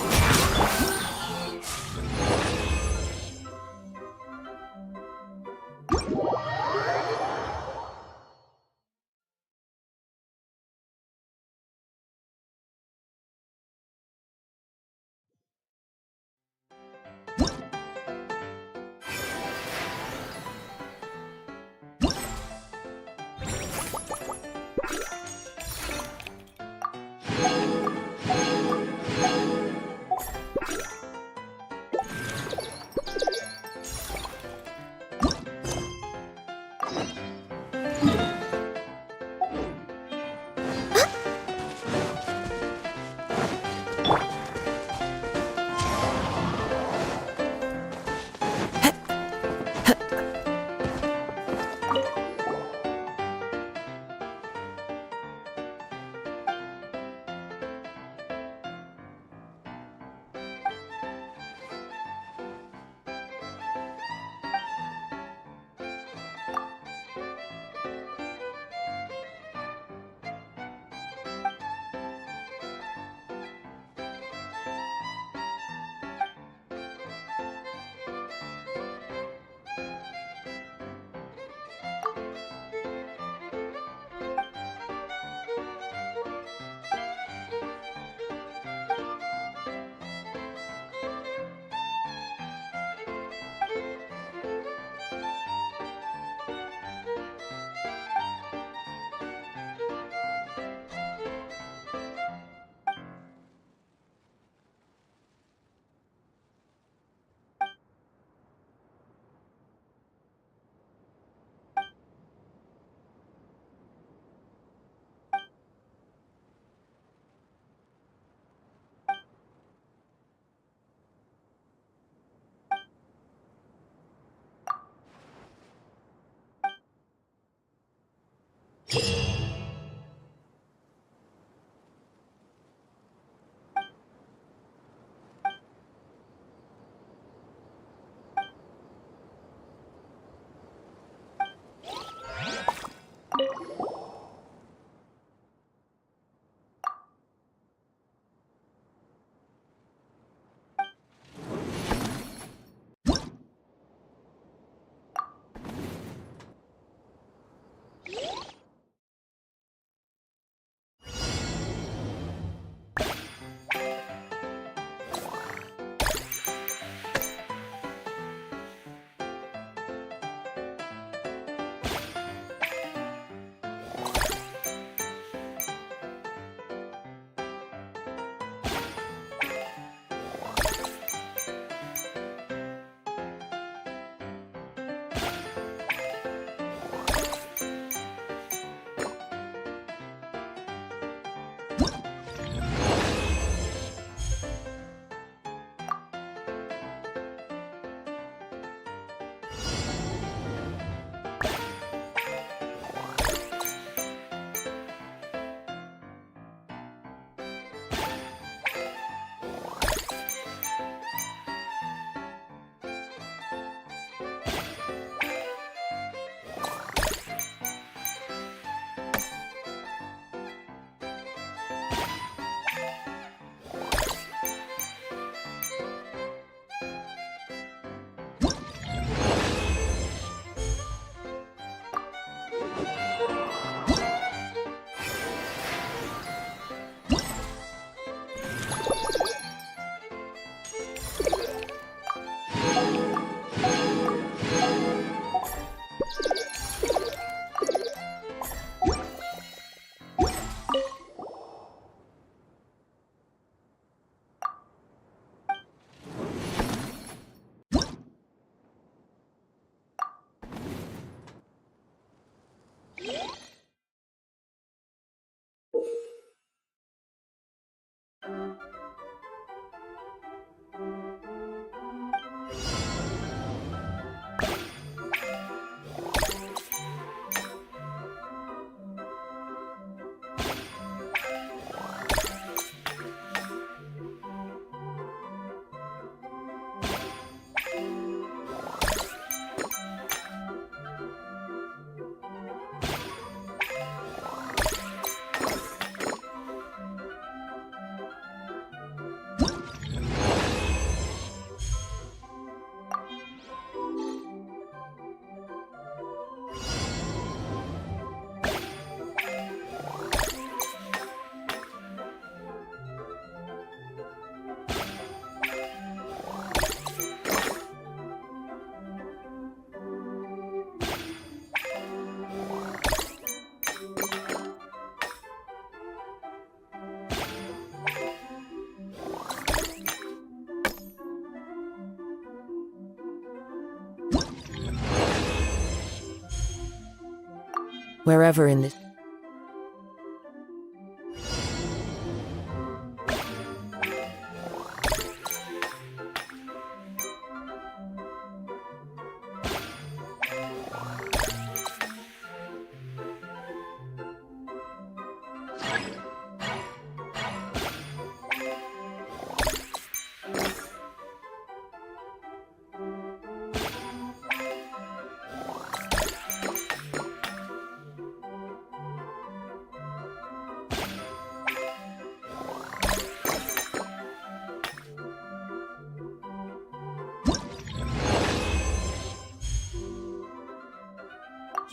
Wherever in this...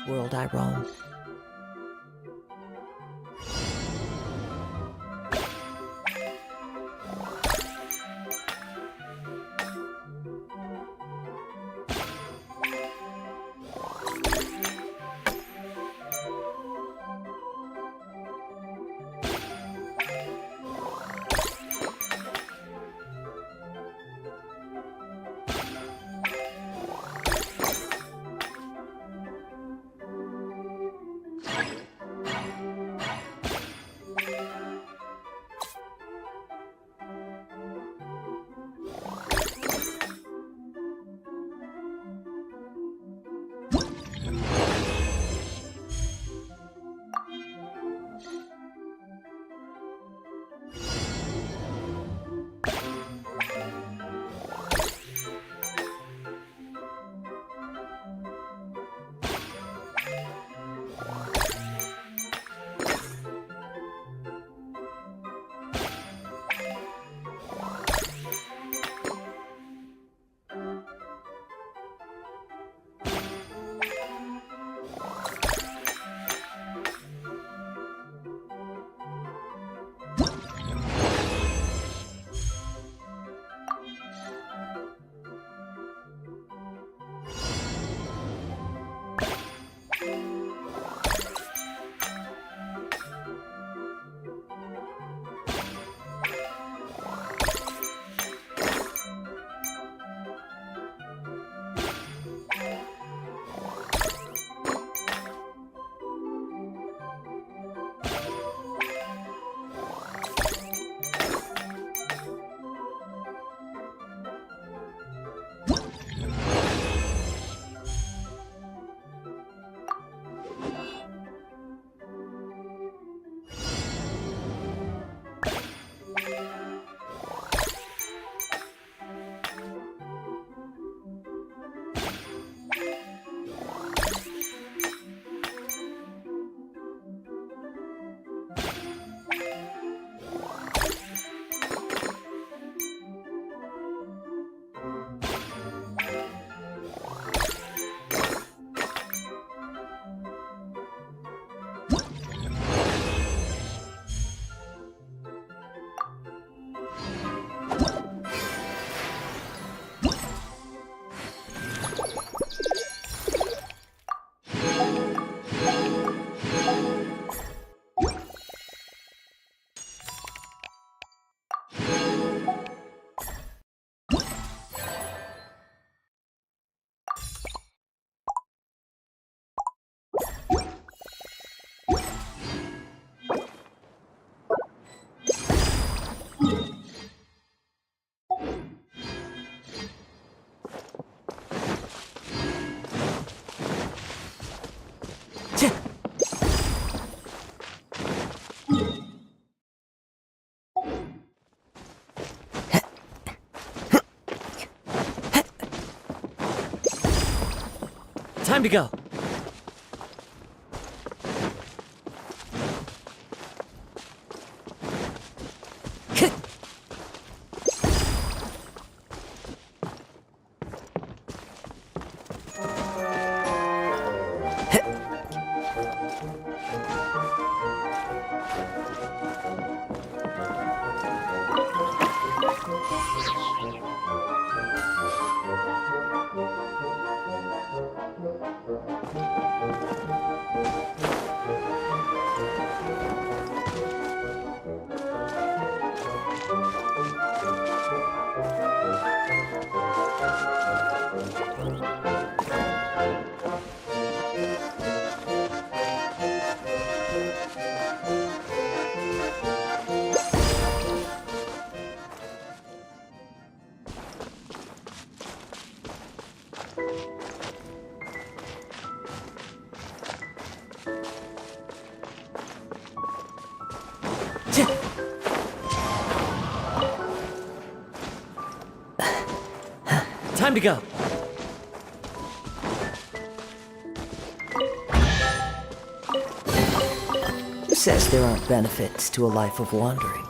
world I roam. Time to go. Time to go. Who says there aren't benefits to a life of wandering?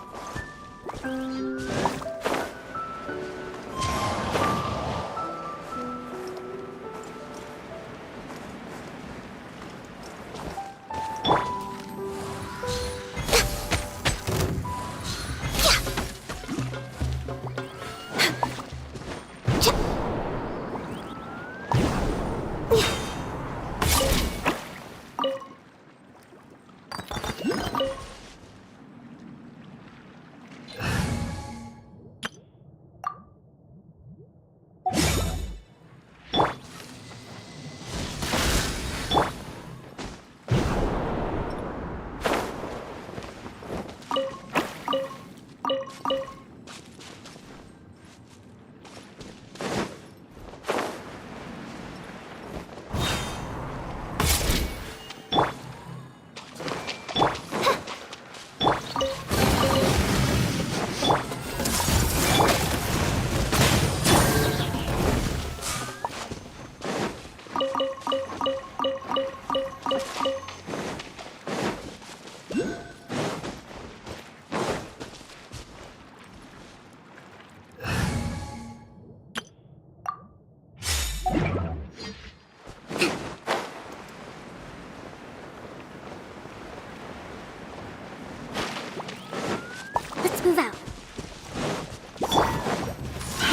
Let's move out.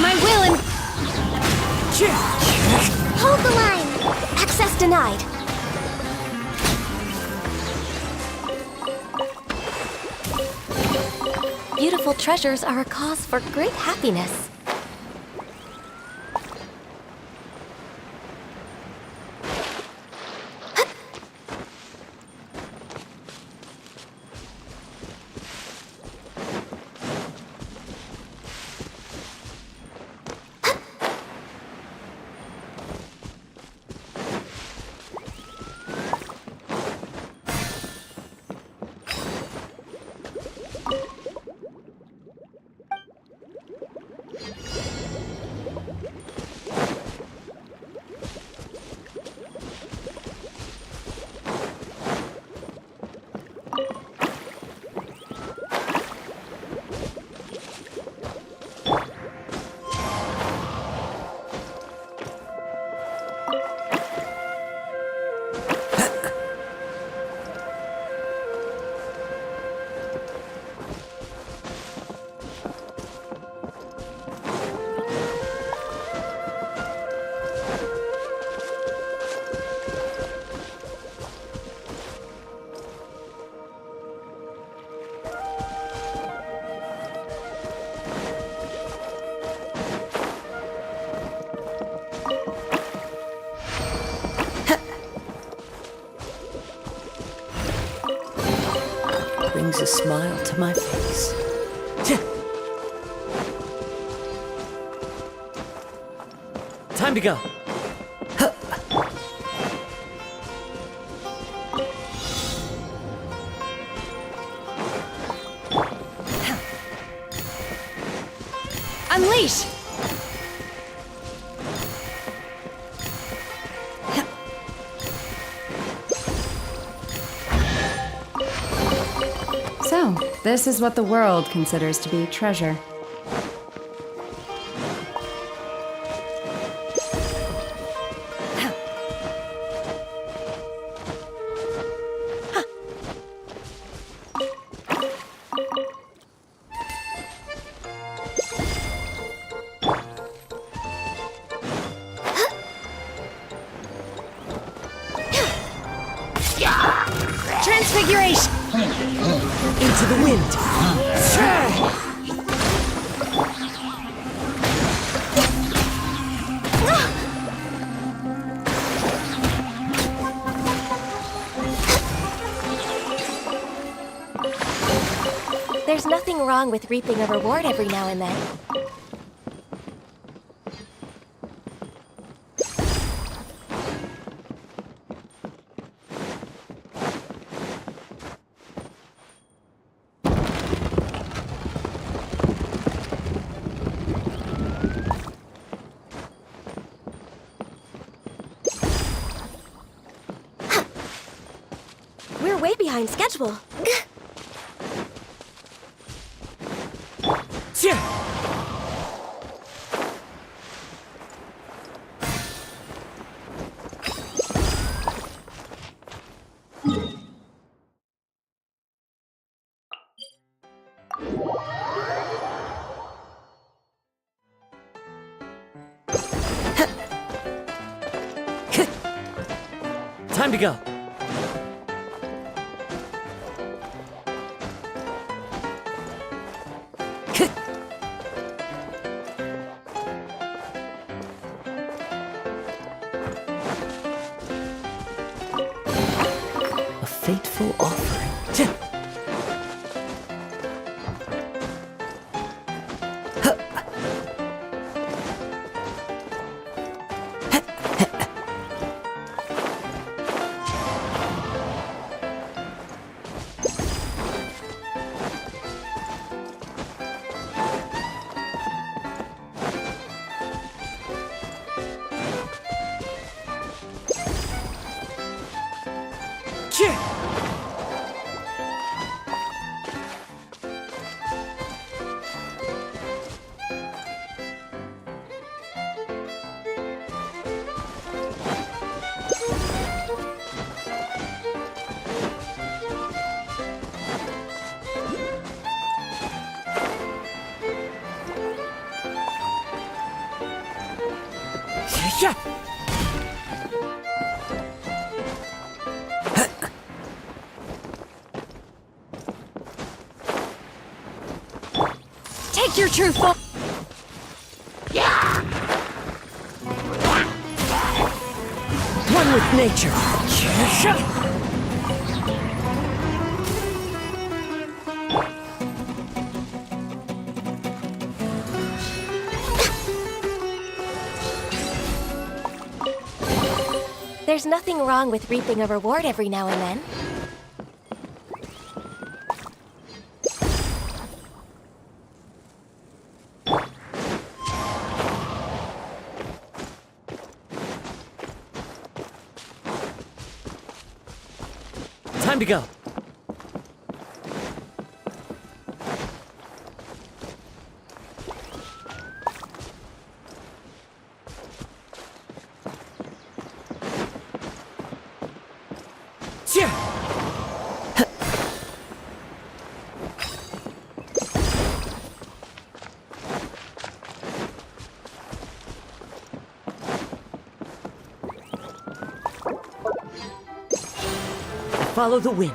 My will and... Hold the line! Access denied. Beautiful treasures are a cause for great happiness. Brings a smile to my face. Time to go. Unleash! So, this is what the world considers to be treasure. Transfiguration! Into the wind. There's nothing wrong with reaping a reward every now and then. We're way behind schedule. Yeah. Time to go. A fateful offering. Yeah. Take your true form. One with nature. There's nothing wrong with reaping a reward every now and then. Time to go. Yeah. Follow the wind.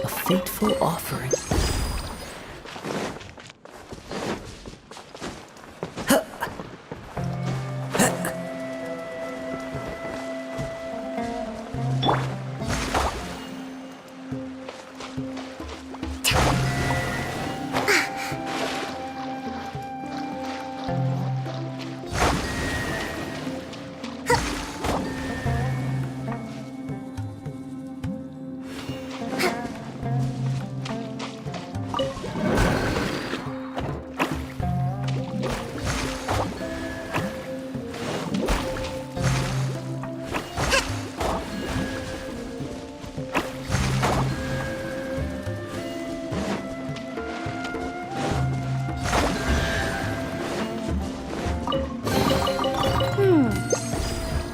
A fateful offering.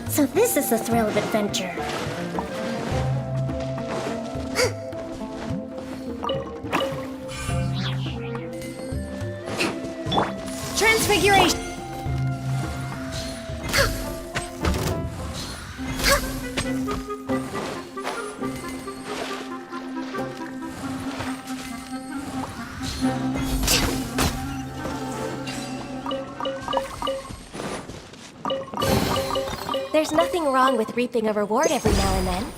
So this is the thrill of adventure. Transfiguration! There's nothing wrong with reaping a reward every now and then.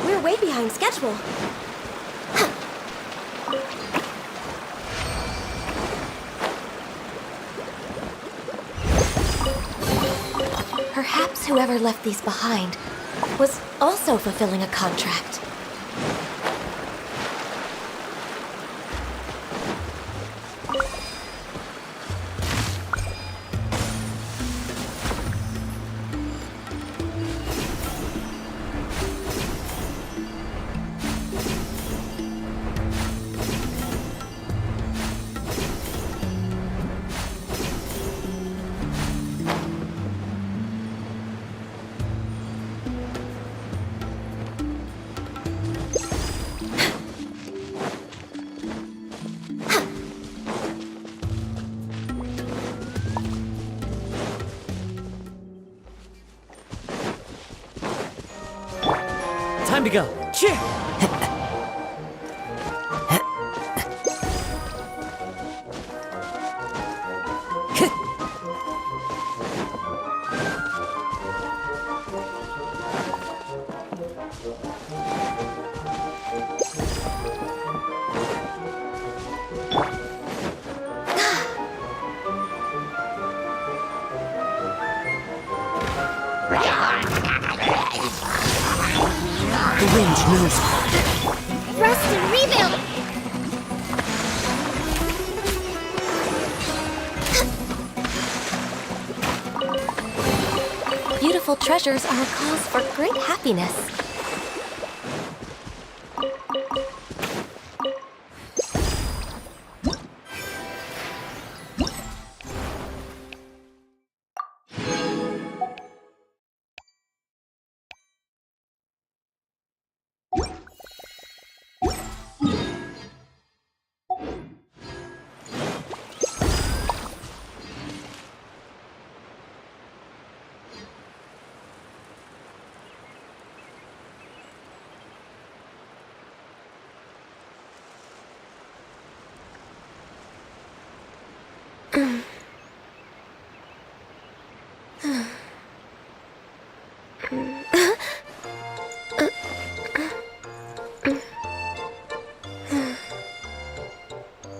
We're way behind schedule. Perhaps whoever left these behind was also fulfilling a contract. Time to go. Cheer! The range knows me. Rest and rebuild! Beautiful treasures are a cause for great happiness.